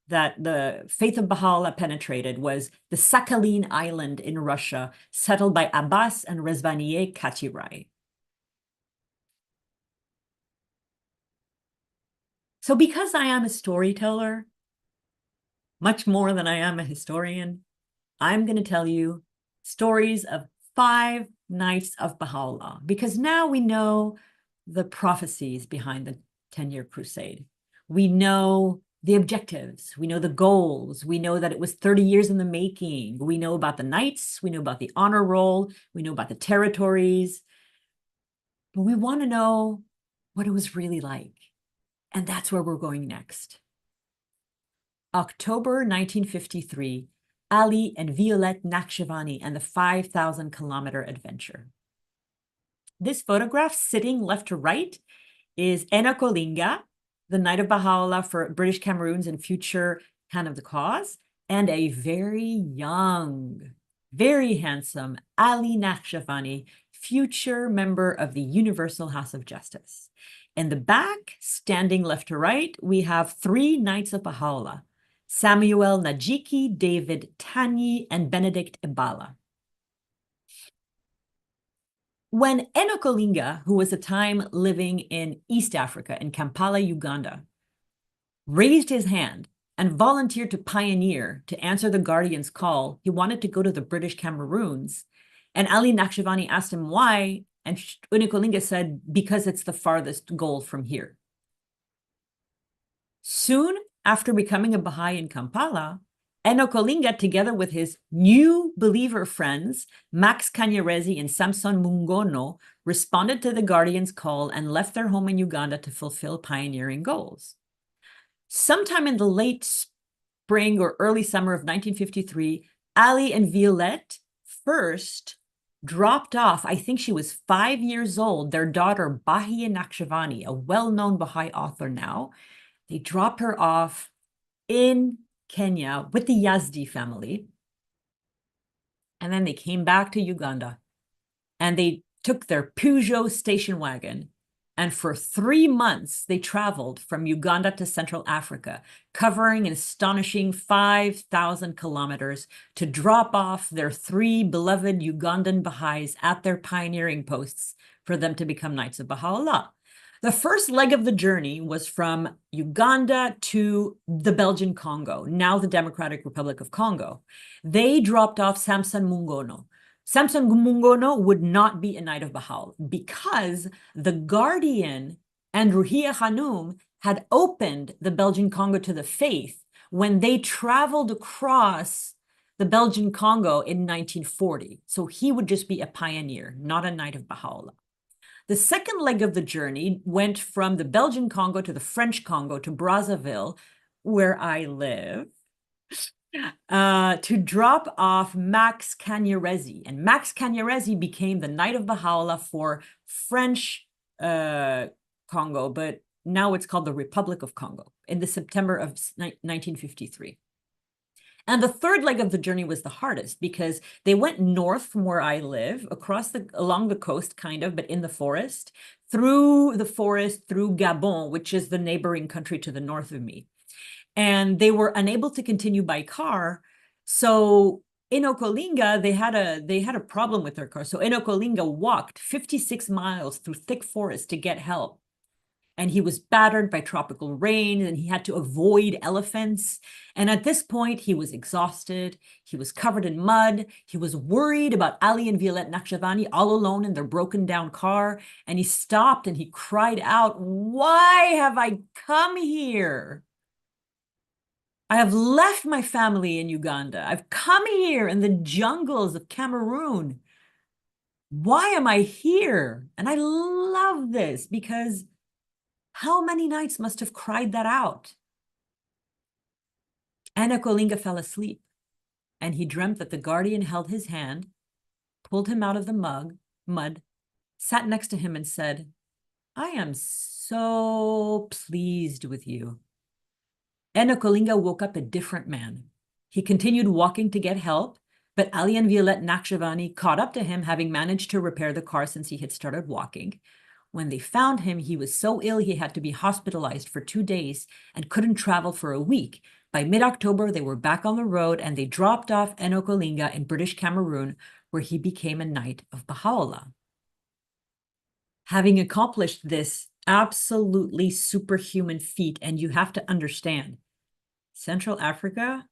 that the faith of Baha'u'lláh penetrated was the Sakhalin Island in Russia, settled by Abbas and Rezvaniye Kachirai. So because I am a storyteller, much more than I am a historian, I'm going to tell you stories of 5 Knights of Bahá'u'lláh, because now we know the prophecies behind the 10-year crusade. We know the objectives, we know the goals, we know that it was 30 years in the making, we know about the knights, we know about the honor roll, we know about the territories, but we want to know what it was really like. And that's where we're going next. October 1953, Ali and Violette Nakhchivanti and the 5,000-kilometer adventure. This photograph, sitting left to right, is Enoch Olinga, the Knight of Baha'u'lláh for British Cameroons and future Hand of the Cause, and a very young, very handsome Ali Nakhchivanti, future member of the Universal House of Justice. In the back, standing left to right, we have 3 Knights of Baha'u'lláh: Samuel Najiki, David Tanyi, and Benedict Ibala. When Enoch Olinga, who was at the time living in East Africa, in Kampala, Uganda, raised his hand and volunteered to pioneer to answer the Guardian's call, he wanted to go to the British Cameroons. And Ali Nakhchivanti asked him why, and Enoch Olinga said, because it's the farthest goal from here. Soon after becoming a Baha'i in Kampala, Enoch Olinga, together with his new believer friends, Max Kanyerezi and Samson Mungono, responded to the Guardian's call and left their home in Uganda to fulfill pioneering goals. Sometime in the late spring or early summer of 1953, Ali and Violette first dropped off, I think she was 5 years old, their daughter Bahia Nakhchivanti, a well-known Baha'i author now. They dropped her off in Kenya with the Yazdi family. And then they came back to Uganda and they took their Peugeot station wagon. And for 3 months, they traveled from Uganda to Central Africa, covering an astonishing 5,000 kilometers to drop off their 3 beloved Ugandan Baha'is at their pioneering posts for them to become Knights of Baha'u'lláh. The first leg of the journey was from Uganda to the Belgian Congo, now the Democratic Republic of Congo. They dropped off Samson Mungono. Samson Mungono would not be a Knight of Baha'u'lláh because the Guardian and Ruhiya Khanum had opened the Belgian Congo to the faith when they traveled across the Belgian Congo in 1940. So he would just be a pioneer, not a Knight of Baha'u'lláh. The second leg of the journey went from the Belgian Congo to the French Congo to Brazzaville, where I live, to drop off Max Kanyerezi. And Max Kanyerezi became the Knight of Baha'u'lláh for French Congo, but now it's called the Republic of Congo in the September of 1953. And the third leg of the journey was the hardest because they went north from where I live, along the coast, kind of, but in the forest, through Gabon, which is the neighboring country to the north of me. And they were unable to continue by car. So in Okolinga, they had a problem with their car. So in Okolinga walked 56 miles through thick forest to get help. And he was battered by tropical rain, and he had to avoid elephants. And at this point, he was exhausted. He was covered in mud. He was worried about Ali and Violette Naqshbandi all alone in their broken down car. And he stopped and he cried out, "Why have I come here? I have left my family in Uganda. I've come here in the jungles of Cameroon. Why am I here?" And I love this because how many nights must have cried that out? And Okolinga fell asleep, and he dreamt that the guardian held his hand, pulled him out of the mud, sat next to him and said, "I am so pleased with you." And Okolinga woke up a different man. He continued walking to get help, but Ali and Violette Naqshbandi caught up to him, having managed to repair the car since he had started walking. When they found him, he was so ill he had to be hospitalized for 2 days and couldn't travel for a week. By mid-October, they were back on the road and they dropped off Okolinga in British Cameroon, where he became a Knight of Baha'u'lláh. Having accomplished this absolutely superhuman feat, and you have to understand, Central Africa,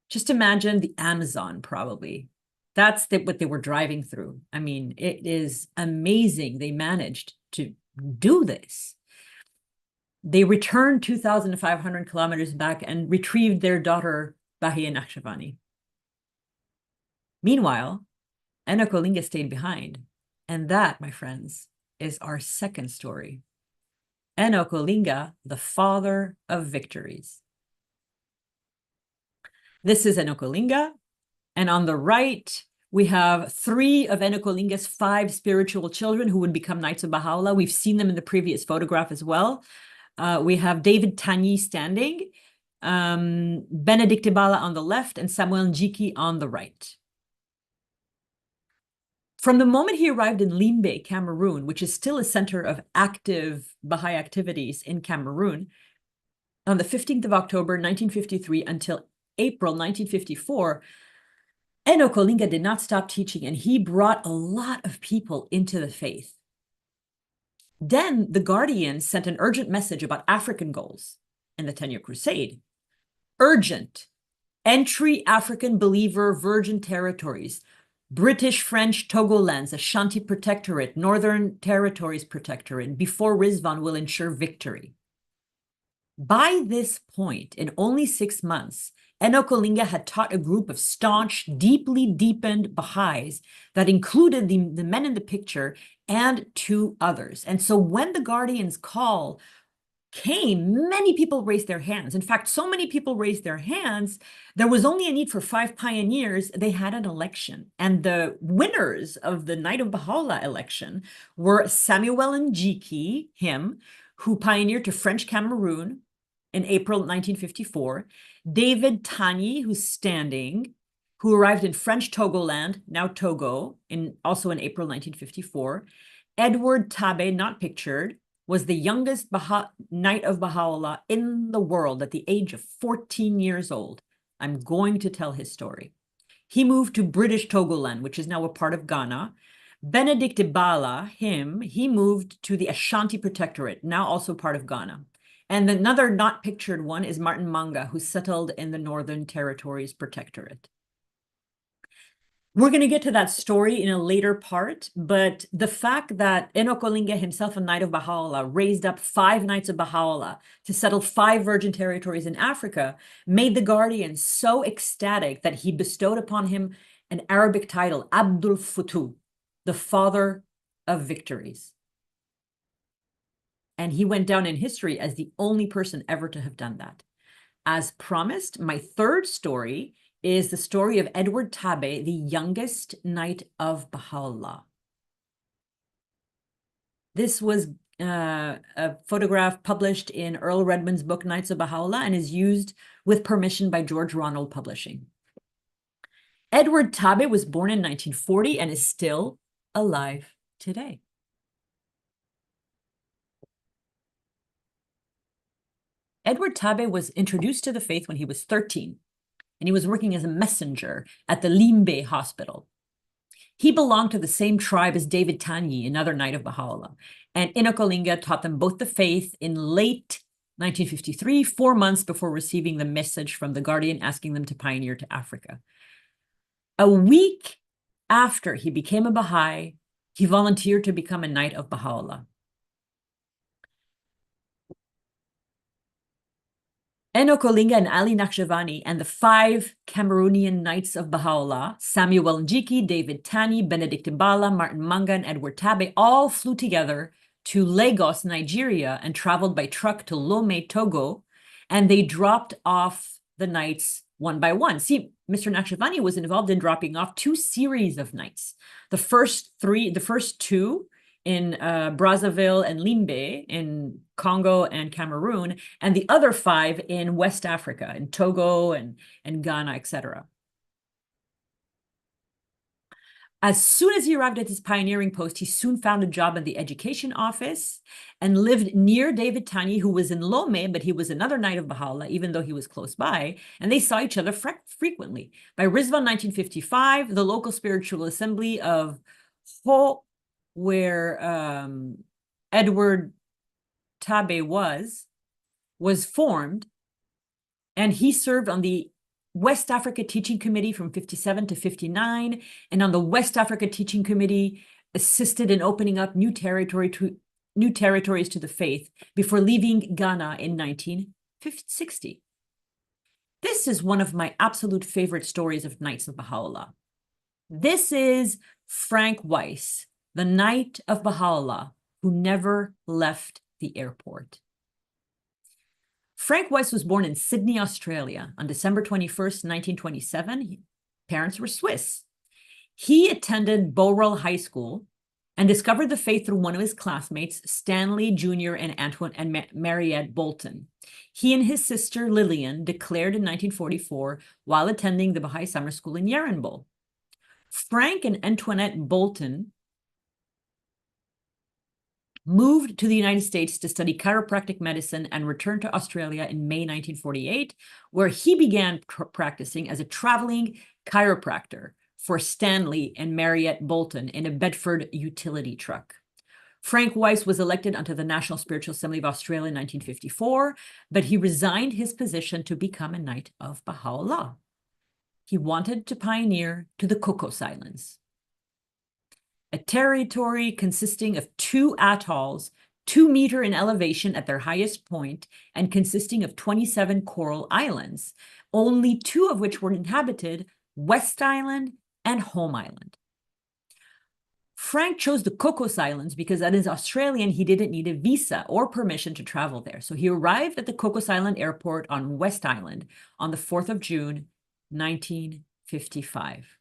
just imagine the Amazon probably. That's what they were driving through. I mean, it is amazing they managed to do this. They returned 2,500 kilometers back and retrieved their daughter, Bahia Naqshbandi. Meanwhile, Okolinga stayed behind. And that, my friends, is our second story. Okolinga, the father of victories. This is Okolinga. And on the right, we have 3 of Okolinga's 5 spiritual children who would become Knights of Baha'u'lláh. We've seen them in the previous photograph as well. We have David Tagny standing, Benedict Ibala on the left, and Samuel Njiki on the right. From the moment he arrived in Limbe, Cameroon, which is still a center of active Baha'i activities in Cameroon, on the 15th of October, 1953 until April 1954, Okolinga did not stop teaching, and he brought a lot of people into the faith. Then the Guardian sent an urgent message about African goals in the 10 Year Crusade. Urgent. Entry African believer virgin territories. British, French, Togolands, Ashanti Protectorate, Northern Territories Protectorate, before Riḍván will ensure victory. By this point, in only 6 months, Okolinga had taught a group of staunch, deeply deepened Baha'is that included the men in the picture and 2 others. And so when the Guardian's call came, many people raised their hands. In fact, so many people raised their hands, there was only a need for 5 pioneers. They had an election. And the winners of the Knight of Baha'u'lláh election were Samuel Njiki, him, who pioneered to French Cameroon in April 1954, David Tagny, who's standing, who arrived in French Togoland, now Togo, also in April 1954. Edward Tabe, not pictured, was the youngest Knight of Baha'u'lláh in the world at the age of 14 years old. I'm going to tell his story. He moved to British Togoland, which is now a part of Ghana. Benedict Ibala, he moved to the Ashanti Protectorate, now also part of Ghana. And another not pictured one is Martin Manga, who settled in the Northern Territories Protectorate. We're going to get to that story in a later part, but the fact that Okolinga himself, a Knight of Baha'u'lláh, raised up 5 Knights of Baha'u'lláh to settle 5 virgin territories in Africa made the Guardian so ecstatic that he bestowed upon him an Arabic title, Abdul Futu, the father of victories. And he went down in history as the only person ever to have done that. As promised, my third story is the story of Edward Tabe, the youngest Knight of Baha'u'lláh. This was a photograph published in Earl Redman's book, Knights of Bahá'u'lláh, and is used with permission by George Ronald Publishing. Edward Tabe was born in 1940 and is still alive today. Edward Tabe was introduced to the faith when he was 13, and he was working as a messenger at the Limbe Hospital. He belonged to the same tribe as David Tanyi, another Knight of Baha'u'lláh, and Inokolinga taught them both the faith in late 1953, 4 months before receiving the message from the Guardian asking them to pioneer to Africa. A week after he became a Baha'i, he volunteered to become a Knight of Baha'u'lláh. Enokolinga and Ali Naqshbandi and the 5 Cameroonian Knights of Baha'u'lláh, Samuel Njiki, David Tani, Benedict Ibala, Martin Manga, and Edward Tabe all flew together to Lagos, Nigeria, and traveled by truck to Lomé, Togo, and they dropped off the knights one by one. See, Mr. Naqshbandi was involved in dropping off 2 series of knights. The first 2 in Brazzaville and Limbe in Congo and Cameroon, and the other 5 in West Africa, in Togo and Ghana, etc. As soon as he arrived at his pioneering post, he soon found a job in the education office and lived near David Tani, who was in Lomé, but he was another Knight of Baha'u'lláh, even though he was close by, and they saw each other frequently. By Riḍván 1955, the local spiritual assembly of Ho, where Edward Tabe was formed, and he served on the West Africa Teaching Committee from 57 to 59, and on the West Africa Teaching Committee assisted in opening up new territories to the faith before leaving Ghana in 1960. This is one of my absolute favorite stories of Knights of Baha'u'lláh. This is Frank Weiss, the Knight of Baha'u'lláh, who never left the airport. Frank Weiss was born in Sydney, Australia on December 21st, 1927. Parents were Swiss. He attended Bowral High School and discovered the faith through one of his classmates, Stanley Jr. and Mariette Bolton. He and his sister Lillian declared in 1944 while attending the Baha'i Summer School in Yarranbul. Frank and Antoinette Bolton moved to the United States to study chiropractic medicine and returned to Australia in May 1948, where he began practicing as a traveling chiropractor for Stanley and Mariette Bolton in a Bedford utility truck. Frank Weiss was elected onto the National Spiritual Assembly of Australia in 1954, but he resigned his position to become a Knight of Baha'u'lláh. He wanted to pioneer to the Cocos Islands, a territory consisting of 2 atolls, 2 meters in elevation at their highest point, and consisting of 27 coral islands, only 2 of which were inhabited, West Island and Home Island. Frank chose the Cocos Islands because as an Australian, he didn't need a visa or permission to travel there. So he arrived at the Cocos Island Airport on West Island on the 4th of June, 1955.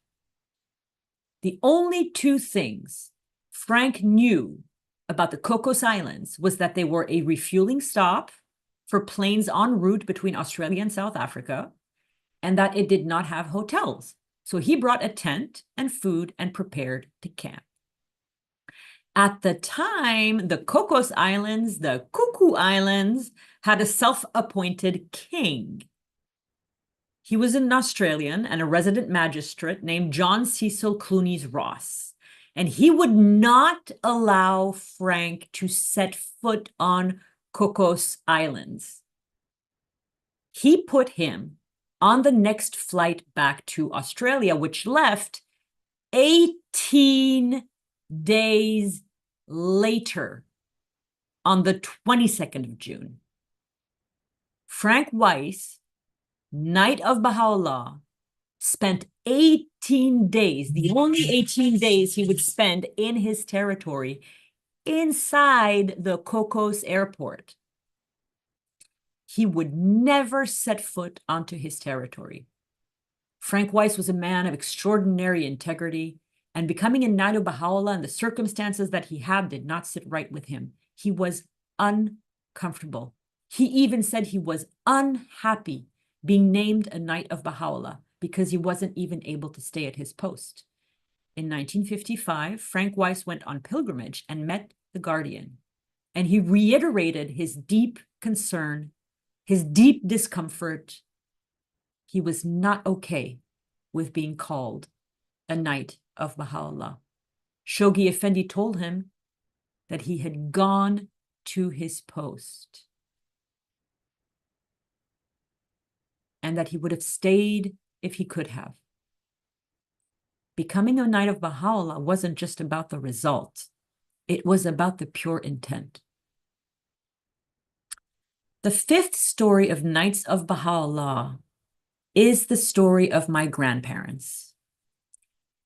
The only 2 things Frank knew about the Cocos Islands was that they were a refueling stop for planes en route between Australia and South Africa, and that it did not have hotels. So he brought a tent and food and prepared to camp. At the time, the Cocos Islands, the Cuckoo Islands, had a self-appointed king. He was an Australian and a resident magistrate named John Cecil Clunies Ross, and he would not allow Frank to set foot on Cocos Islands. He put him on the next flight back to Australia, which left 18 days later on the 22nd of June. Frank Weiss, Knight of Baha'u'lláh, spent 18 days, the only 18 days he would spend in his territory, inside the Cocos Airport. He would never set foot onto his territory. Frank Weiss was a man of extraordinary integrity, and becoming a Knight of Baha'u'lláh and the circumstances that he had did not sit right with him. He was uncomfortable. He even said he was unhappy being named a Knight of Baha'u'lláh because he wasn't even able to stay at his post. In 1955, Frank Weiss went on pilgrimage and met the Guardian, and he reiterated his deep concern, his deep discomfort. He was not okay with being called a Knight of Baha'u'lláh. Shoghi Effendi told him that he had gone to his post and that he would have stayed if he could have. Becoming a Knight of Baha'u'lláh wasn't just about the result. It was about the pure intent. The fifth story of Knights of Baha'u'lláh is the story of my grandparents.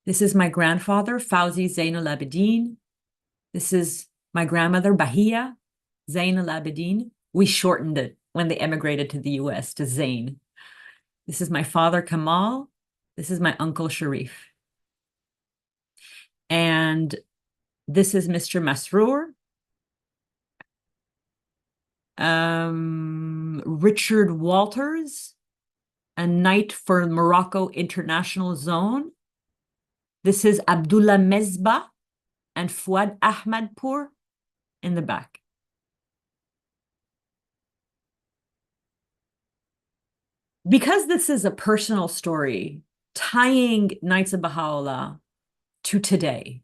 This is my grandfather, Fawzi Zainul Abidin. This is my grandmother, Bahia Zainul Abidin. We shortened it when they emigrated to the US to Zain. This is my father, Kamal. This is my uncle, Sharif. And this is Mr. Masroor. Richard Walters, a knight for Morocco International Zone. This is Abdullah Mezba and Fuad Ahmadpour in the back. Because this is a personal story tying Knights of Baha'u'lláh to today,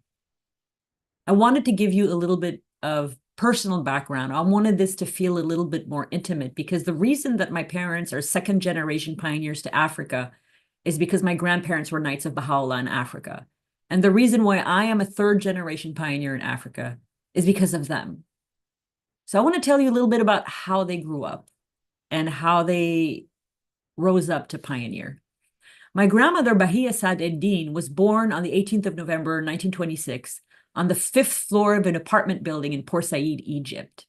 I wanted to give you a little bit of personal background. I wanted this to feel a little bit more intimate, because the reason that my parents are second generation pioneers to Africa is because my grandparents were Knights of Baha'u'lláh in Africa. And the reason why I am a third generation pioneer in Africa is because of them. So I want to tell you a little bit about how they grew up and how they rose up to pioneer. My grandmother, Bahia Saad el-Din, was born on the 18th of November, 1926, on the 5th floor of an apartment building in Port Said, Egypt.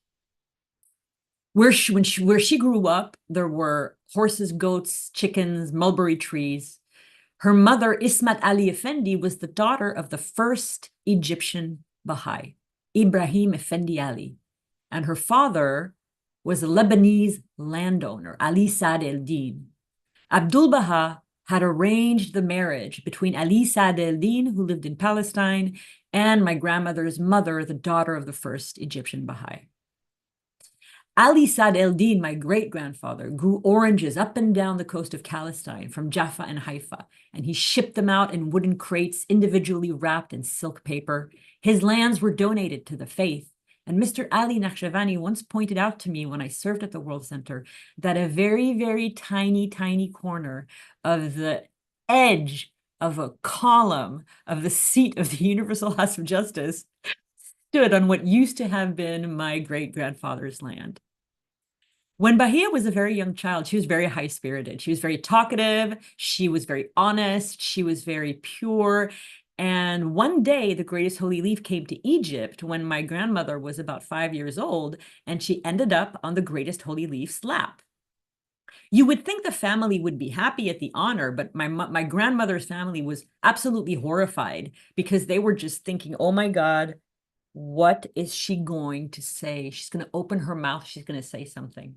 Where she grew up, there were horses, goats, chickens, mulberry trees. Her mother, Ismat Ali Effendi, was the daughter of the first Egyptian Baha'i, Ibrahim Effendi Ali. And her father was a Lebanese landowner, Ali Saad el-Din. Abdul Baha had arranged the marriage between Ali Saad el-Din, who lived in Palestine, and my grandmother's mother, the daughter of the first Egyptian Baha'i. Ali Saad el-Din, my great-grandfather, grew oranges up and down the coast of Palestine from Jaffa and Haifa, and he shipped them out in wooden crates, individually wrapped in silk paper. His lands were donated to the faith. And Mr. Ali Naqshbandi once pointed out to me when I served at the World Center that a very, very tiny, tiny corner of the edge of a column of the seat of the Universal House of Justice stood on what used to have been my great-grandfather's land. When Bahia was a very young child, she was very high-spirited. She was very talkative. She was very honest. She was very pure. And one day, the Greatest Holy Leaf came to Egypt when my grandmother was about 5 years old, and she ended up on the Greatest Holy Leaf's lap. You would think the family would be happy at the honor, but my grandmother's family was absolutely horrified, because they were just thinking, oh my God, what is she going to say? She's going to open her mouth. She's going to say something.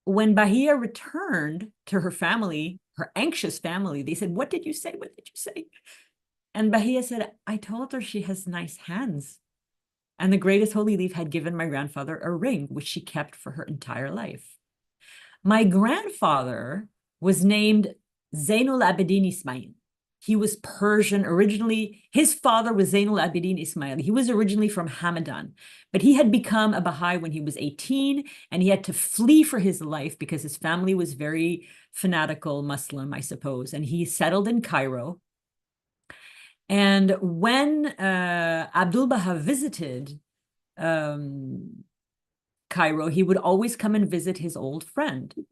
When Bahia returned to her family, her anxious family, they said, what did you say? What did you say? And Bahia said, I told her she has nice hands. And the Greatest Holy Leaf had given my grandfather a ring, which she kept for her entire life. My grandfather was named Zainul Abidin Ismail. He was Persian originally. His father was Zainul Abidin Ismail. He was originally from Hamadan, but he had become a Baha'i when he was 18, and he had to flee for his life because his family was very fanatical Muslim, I suppose, and he settled in Cairo. And when Abdul Baha visited Cairo, he would always come and visit his old friend.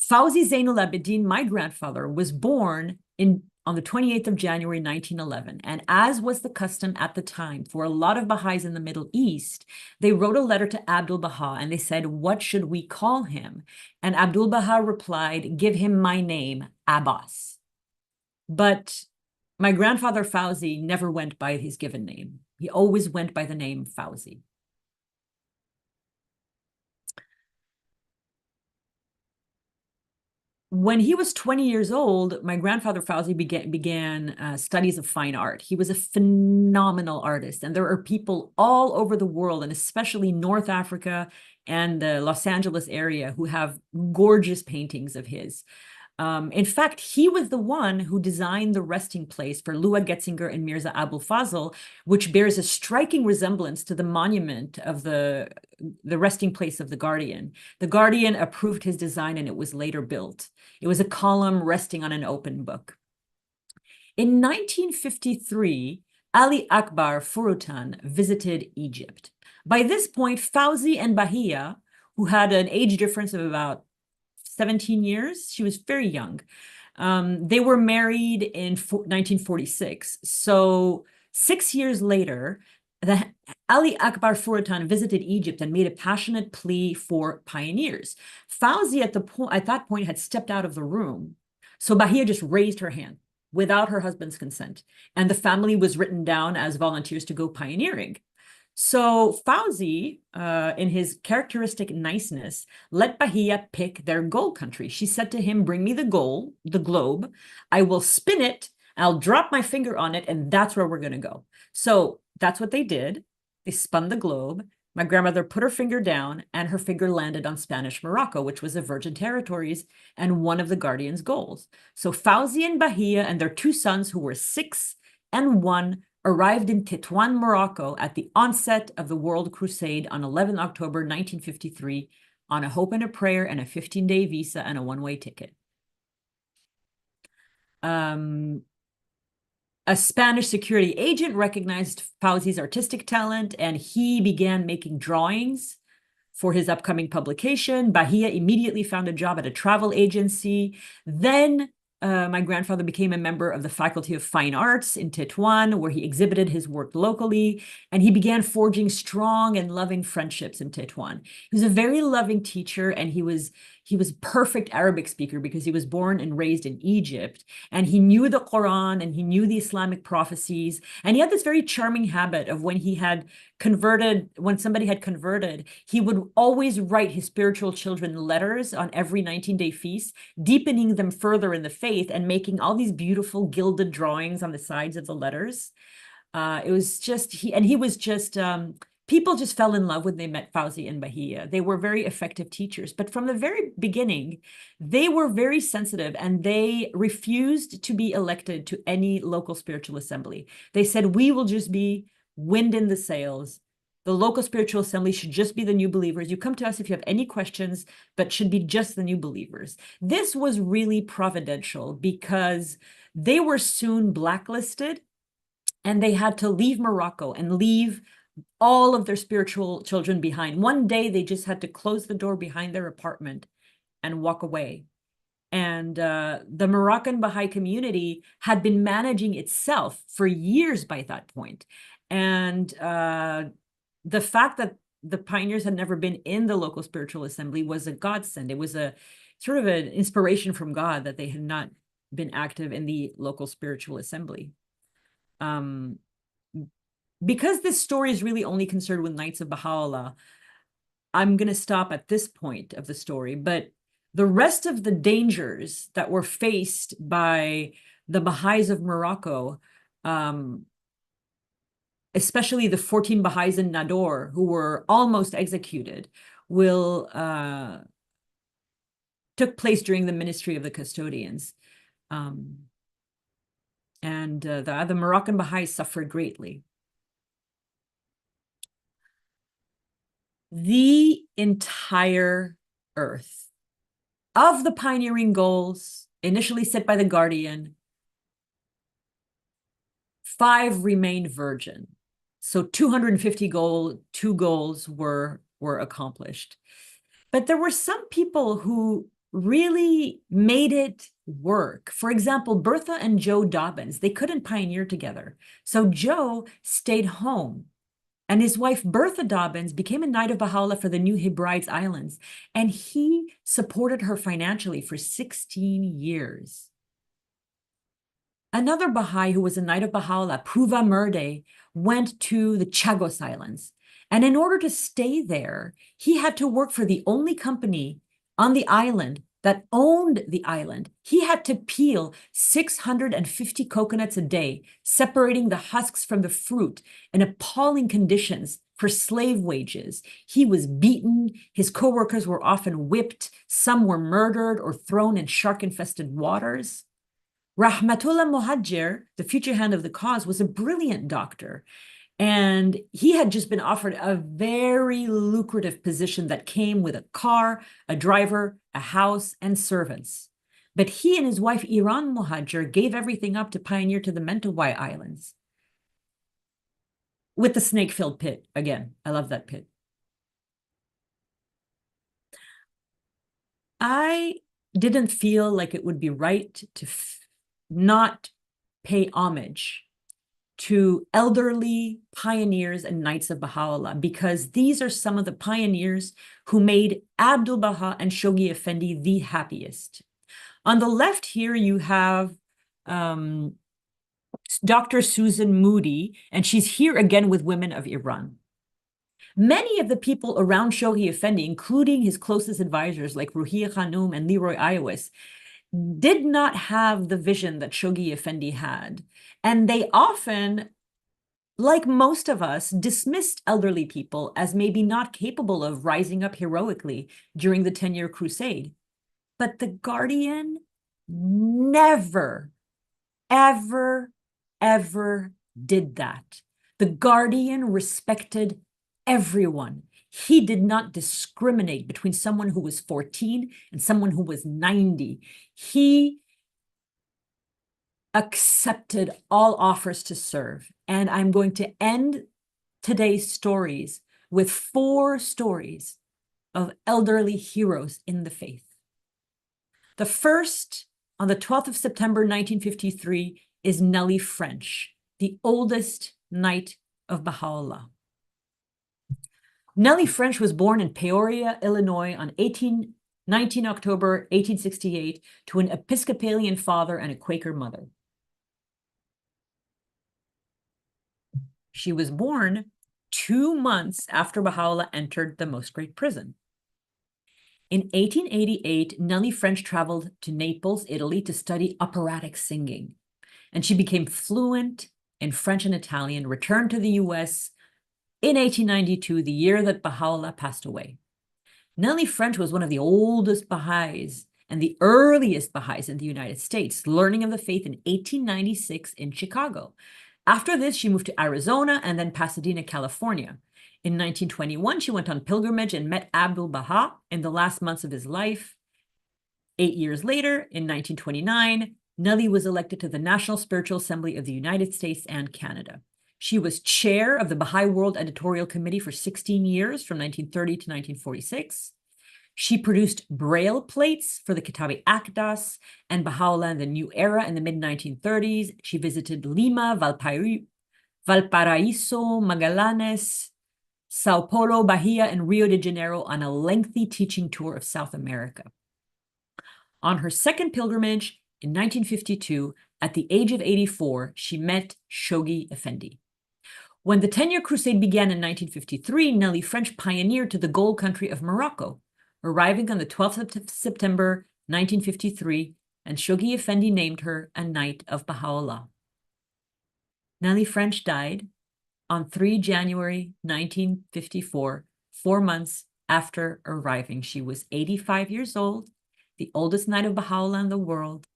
Fawzi Zainul Abidin, my grandfather, was born on the 28th of January, 1911. And as was the custom at the time for a lot of Baha'is in the Middle East, they wrote a letter to Abdul Baha and they said, what should we call him? And Abdul Baha replied, give him my name, Abbas. But my grandfather Fawzi never went by his given name. He always went by the name Fawzi. when he was 20 years old, my grandfather Fauzi began studies of fine art. He was a phenomenal artist, and there are people all over the world, and especially North Africa and the Los Angeles area, who have gorgeous paintings of his. In fact, he was the one who designed the resting place for Lua Getzinger and Mirza Abul Fazl, which bears a striking resemblance to the monument of the resting place of the Guardian. The Guardian approved his design, and it was later built. It was a column resting on an open book. In 1953, Ali Akbar Furutan visited Egypt. By this point, Fauzi and Bahia, who had an age difference of about 17 years. She was very young. They were married in 1946. So 6 years later, Ali Akbar Furutan visited Egypt and made a passionate plea for pioneers. Fauzi at that point had stepped out of the room. So Bahia just raised her hand without her husband's consent. And the family was written down as volunteers to go pioneering. So Fauzi, in his characteristic niceness, let Bahia pick their goal country. She said to him, bring me the globe. I will spin it. I'll drop my finger on it, and that's where we're going to go. So that's what they did. They spun the globe. My grandmother put her finger down, and her finger landed on Spanish Morocco, which was the Virgin Territories and one of the Guardian's goals. So Fauzi and Bahia and their two sons, who were 6 and 1, arrived in Tétouan, Morocco at the onset of the World Crusade on 11 October 1953 on a hope and a prayer and a 15-day visa and a one-way ticket. A Spanish security agent recognized Fauzi's artistic talent, and he began making drawings for his upcoming publication. Bahia immediately found a job at a travel agency. Then my grandfather became a member of the Faculty of Fine Arts in Tétouan, where he exhibited his work locally, and he began forging strong and loving friendships in Tétouan. He was a very loving teacher, and he was a perfect Arabic speaker because he was born and raised in Egypt, and he knew the Quran and he knew the Islamic prophecies, and he had this very charming habit of when somebody had converted, he would always write his spiritual children letters on every 19-day feast, deepening them further in the faith and making all these beautiful gilded drawings on the sides of the letters. It was just, people just fell in love when they met Fauzi and Bahia. They were very effective teachers, but from the very beginning, they were very sensitive, and they refused to be elected to any local spiritual assembly. They said, we will just be wind in the sails. The local spiritual assembly should just be the new believers. You come to us if you have any questions, but should be just the new believers. This was really providential because they were soon blacklisted, and they had to leave Morocco and leave all of their spiritual children behind. One day, they just had to close the door behind their apartment and walk away. And the Moroccan Baha'i community had been managing itself for years by that point. And the fact that the pioneers had never been in the local spiritual assembly was a godsend. It was a sort of an inspiration from God that they had not been active in the local spiritual assembly. Because this story is really only concerned with Knights of Bahá'u'lláh, I'm going to stop at this point of the story, but the rest of the dangers that were faced by the Baha'is of Morocco, especially the 14 Baha'is in Nador who were almost executed, took place during the ministry of the custodians. The Moroccan Baha'is suffered greatly. The entire earth of the pioneering goals initially set by the Guardian, 5 remained virgin. So 250 two goals were accomplished. But there were some people who really made it work. For example, Bertha and Joe Dobbins, they couldn't pioneer together. So Joe stayed home, and his wife, Bertha Dobbins, became a Knight of Bahá'u'lláh for the New Hebrides Islands, and he supported her financially for 16 years. Another Baha'i who was a Knight of Bahá'u'lláh, Pruva Murde, went to the Chagos Islands. And in order to stay there, he had to work for the only company on the island that owned the island, he had to peel 650 coconuts a day, separating the husks from the fruit in appalling conditions for slave wages. He was beaten. His co-workers were often whipped. Some were murdered or thrown in shark-infested waters. Rahmatullah Muhajir, the future hand of the cause, was a brilliant doctor. And he had just been offered a very lucrative position that came with a car, a driver, a house, and servants. But he and his wife, Iran Muhajir, gave everything up to pioneer to the Mentawai Islands with the snake-filled pit. Again, I love that pit. I didn't feel like it would be right to not pay homage to elderly pioneers and Knights of Baha'u'lláh, because these are some of the pioneers who made Abdul Baha and Shoghi Effendi the happiest. On the left here, you have Dr. Susan Moody, and she's here again with women of Iran. Many of the people around Shoghi Effendi, including his closest advisors like Ruhiya Khanum and Leroy Iowis, did not have the vision that Shoghi Effendi had. And they often, like most of us, dismissed elderly people as maybe not capable of rising up heroically during the 10-year crusade. But the Guardian never, ever, ever did that. The Guardian respected everyone. He did not discriminate between someone who was 14 and someone who was 90. He accepted all offers to serve. And I'm going to end today's stories with 4 stories of elderly heroes in the faith. The first, on the 12th of September, 1953, is Nellie French, the oldest Knight of Baha'u'lláh. Nellie French was born in Peoria, Illinois on 19 October 1868 to an Episcopalian father and a Quaker mother. She was born 2 months after Baha'u'lláh entered the Most Great Prison. In 1888, Nellie French traveled to Naples, Italy, to study operatic singing, and she became fluent in French and Italian, returned to the US in 1892, the year that Baha'u'lláh passed away. Nellie French was one of the oldest Baha'is and the earliest Baha'is in the United States, learning of the faith in 1896 in Chicago. After this, she moved to Arizona and then Pasadena, California. In 1921, she went on pilgrimage and met Abdul Baha in the last months of his life. 8 years later, in 1929, Nellie was elected to the National Spiritual Assembly of the United States and Canada. She was chair of the Baha'i World Editorial Committee for 16 years, from 1930 to 1946. She produced Braille plates for the Kitab-i Aqdas and Baha'u'lláh in the New Era in the mid-1930s. She visited Lima, Valparaiso, Magallanes, Sao Paulo, Bahia, and Rio de Janeiro on a lengthy teaching tour of South America. On her second pilgrimage in 1952, at the age of 84, she met Shoghi Effendi. When the 10-year crusade began in 1953, Nellie French pioneered to the gold country of Morocco, arriving on the 12th of September, 1953, and Shoghi Effendi named her a Knight of Baha'u'lláh. Nellie French died on 3 January 1954, 4 months after arriving. She was 85 years old, the oldest Knight of Baha'u'lláh in the world.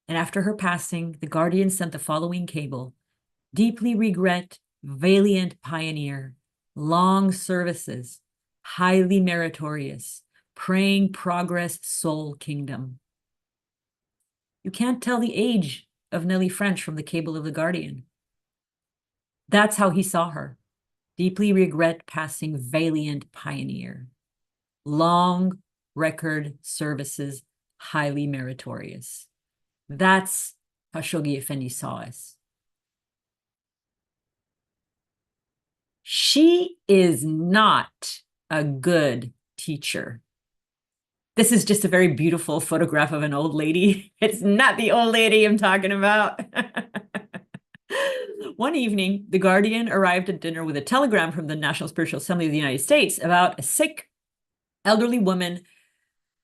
And after her passing, the Guardian sent the following cable: "Deeply regret, valiant pioneer, long services, highly meritorious, praying progress, soul kingdom." You can't tell the age of Nellie French from the cable of the Guardian. That's how he saw her. Deeply regret passing, valiant pioneer, long record services, highly meritorious. That's how Shoghi Effendi saw us. She is not a good teacher. This is just a very beautiful photograph of an old lady. It's not the old lady I'm talking about. One evening, the Guardian arrived at dinner with a telegram from the National Spiritual Assembly of the United States about a sick elderly woman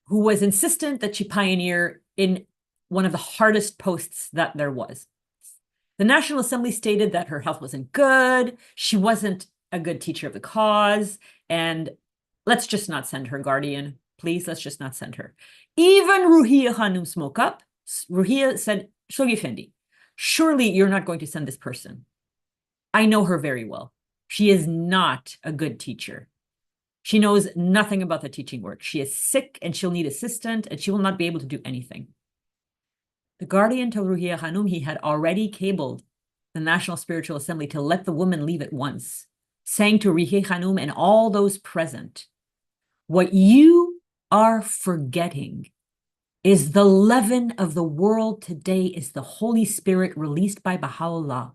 who was insistent that she pioneer in one of the hardest posts that there was. The National Assembly stated that her health wasn't good, she wasn't a good teacher of the cause, and let's just not send her, guardian. Please, let's just not send her. Even Ruhiya Khanum spoke up. Ruhiya said, Shoghi Effendi, surely you're not going to send this person. I know her very well. She is not a good teacher. She knows nothing about the teaching work. She is sick and she'll need assistance and she will not be able to do anything. The guardian told Ruhiya Khanum he had already cabled the National Spiritual Assembly to let the woman leave at once, saying to Ruhiya Khanum and all those present, what you are forgetting is the leaven of the world today is the Holy Spirit released by Baha'u'lláh,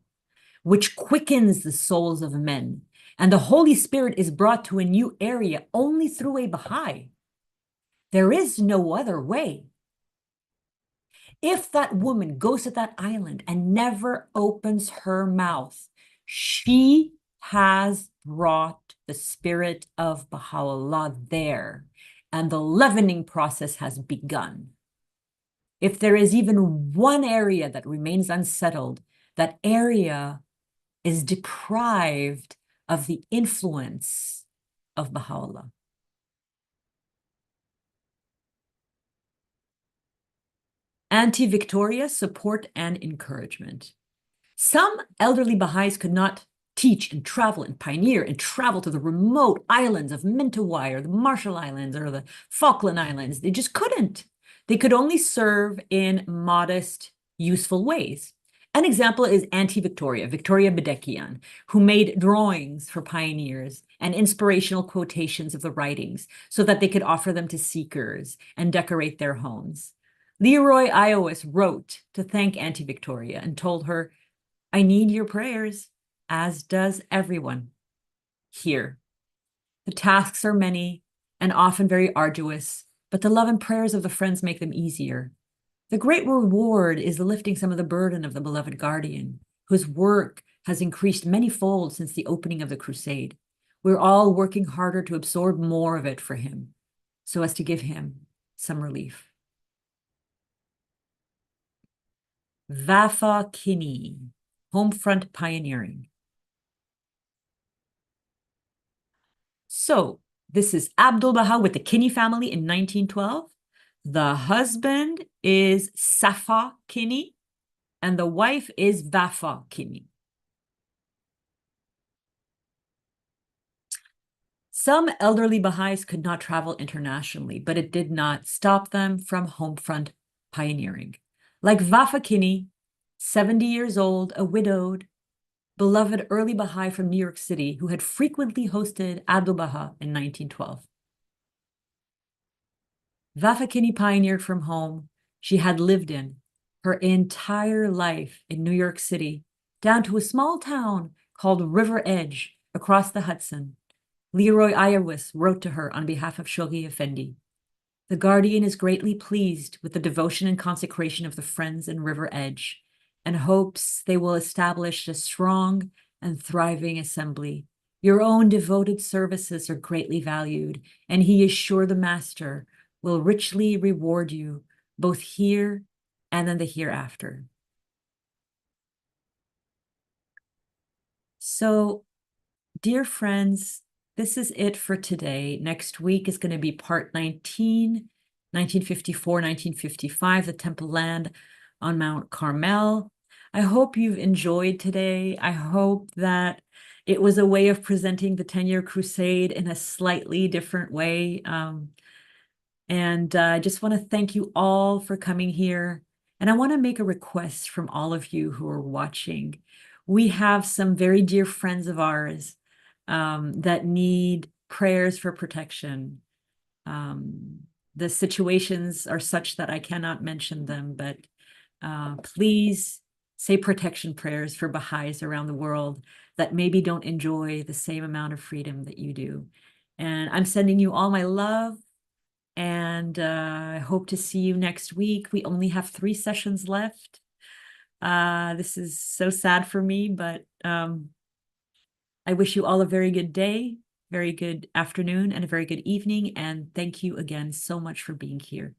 which quickens the souls of men. And the Holy Spirit is brought to a new area only through a Baha'i. There is no other way. If that woman goes to that island and never opens her mouth, she has brought the spirit of Baha'u'lláh there, and the leavening process has begun. If there is even one area that remains unsettled, that area is deprived of the influence of Baha'u'lláh. Anti-Victoria, support and encouragement. Some elderly Baha'is could not teach and travel and pioneer and travel to the remote islands of Mentawai or the Marshall Islands or the Falkland Islands. They just couldn't. They could only serve in modest, useful ways. An example is Anti-Victoria, Victoria Bedekian, who made drawings for pioneers and inspirational quotations of the writings so that they could offer them to seekers and decorate their homes. Leroy Iowis wrote to thank Anti-Victoria and told her, I need your prayers, as does everyone here. The tasks are many and often very arduous, but the love and prayers of the friends make them easier. The great reward is lifting some of the burden of the beloved guardian, whose work has increased many-fold since the opening of the crusade. We're all working harder to absorb more of it for him, so as to give him some relief. Vafa Kinney, Homefront Pioneering. So this is Abdul Baha with the Kinney family in 1912. The husband is Safa Kinney, and the wife is Vafa Kinney. Some elderly Baha'is could not travel internationally, but it did not stop them from homefront pioneering. Like Vafa Kinney, 70 years old, a widowed, beloved early Baha'i from New York City, who had frequently hosted Abdul Baha in 1912. Vafa Kinney pioneered from home she had lived in her entire life in New York City, down to a small town called River Edge across the Hudson. Leroy Iowis wrote to her on behalf of Shoghi Effendi. The guardian is greatly pleased with the devotion and consecration of the friends in River Edge and hopes they will establish a strong and thriving assembly. Your own devoted services are greatly valued, and he is sure the Master will richly reward you both here and in the hereafter. So, dear friends, this is it for today. Next week is going to be part 19, 1954, 1955, the Temple Land on Mount Carmel. I hope you've enjoyed today. I hope that it was a way of presenting the 10-Year Crusade in a slightly different way. I just want to thank you all for coming here. And I want to make a request from all of you who are watching. We have some very dear friends of ours that need prayers for protection. The situations are such that I cannot mention them, but please say protection prayers for Baha'is around the world that maybe don't enjoy the same amount of freedom that you do. And I'm sending you all my love, and I hope to see you next week. We only have 3 sessions left. This is so sad for me, but I wish you all a very good day. very good afternoon and a very good evening. And thank you again so much for being here.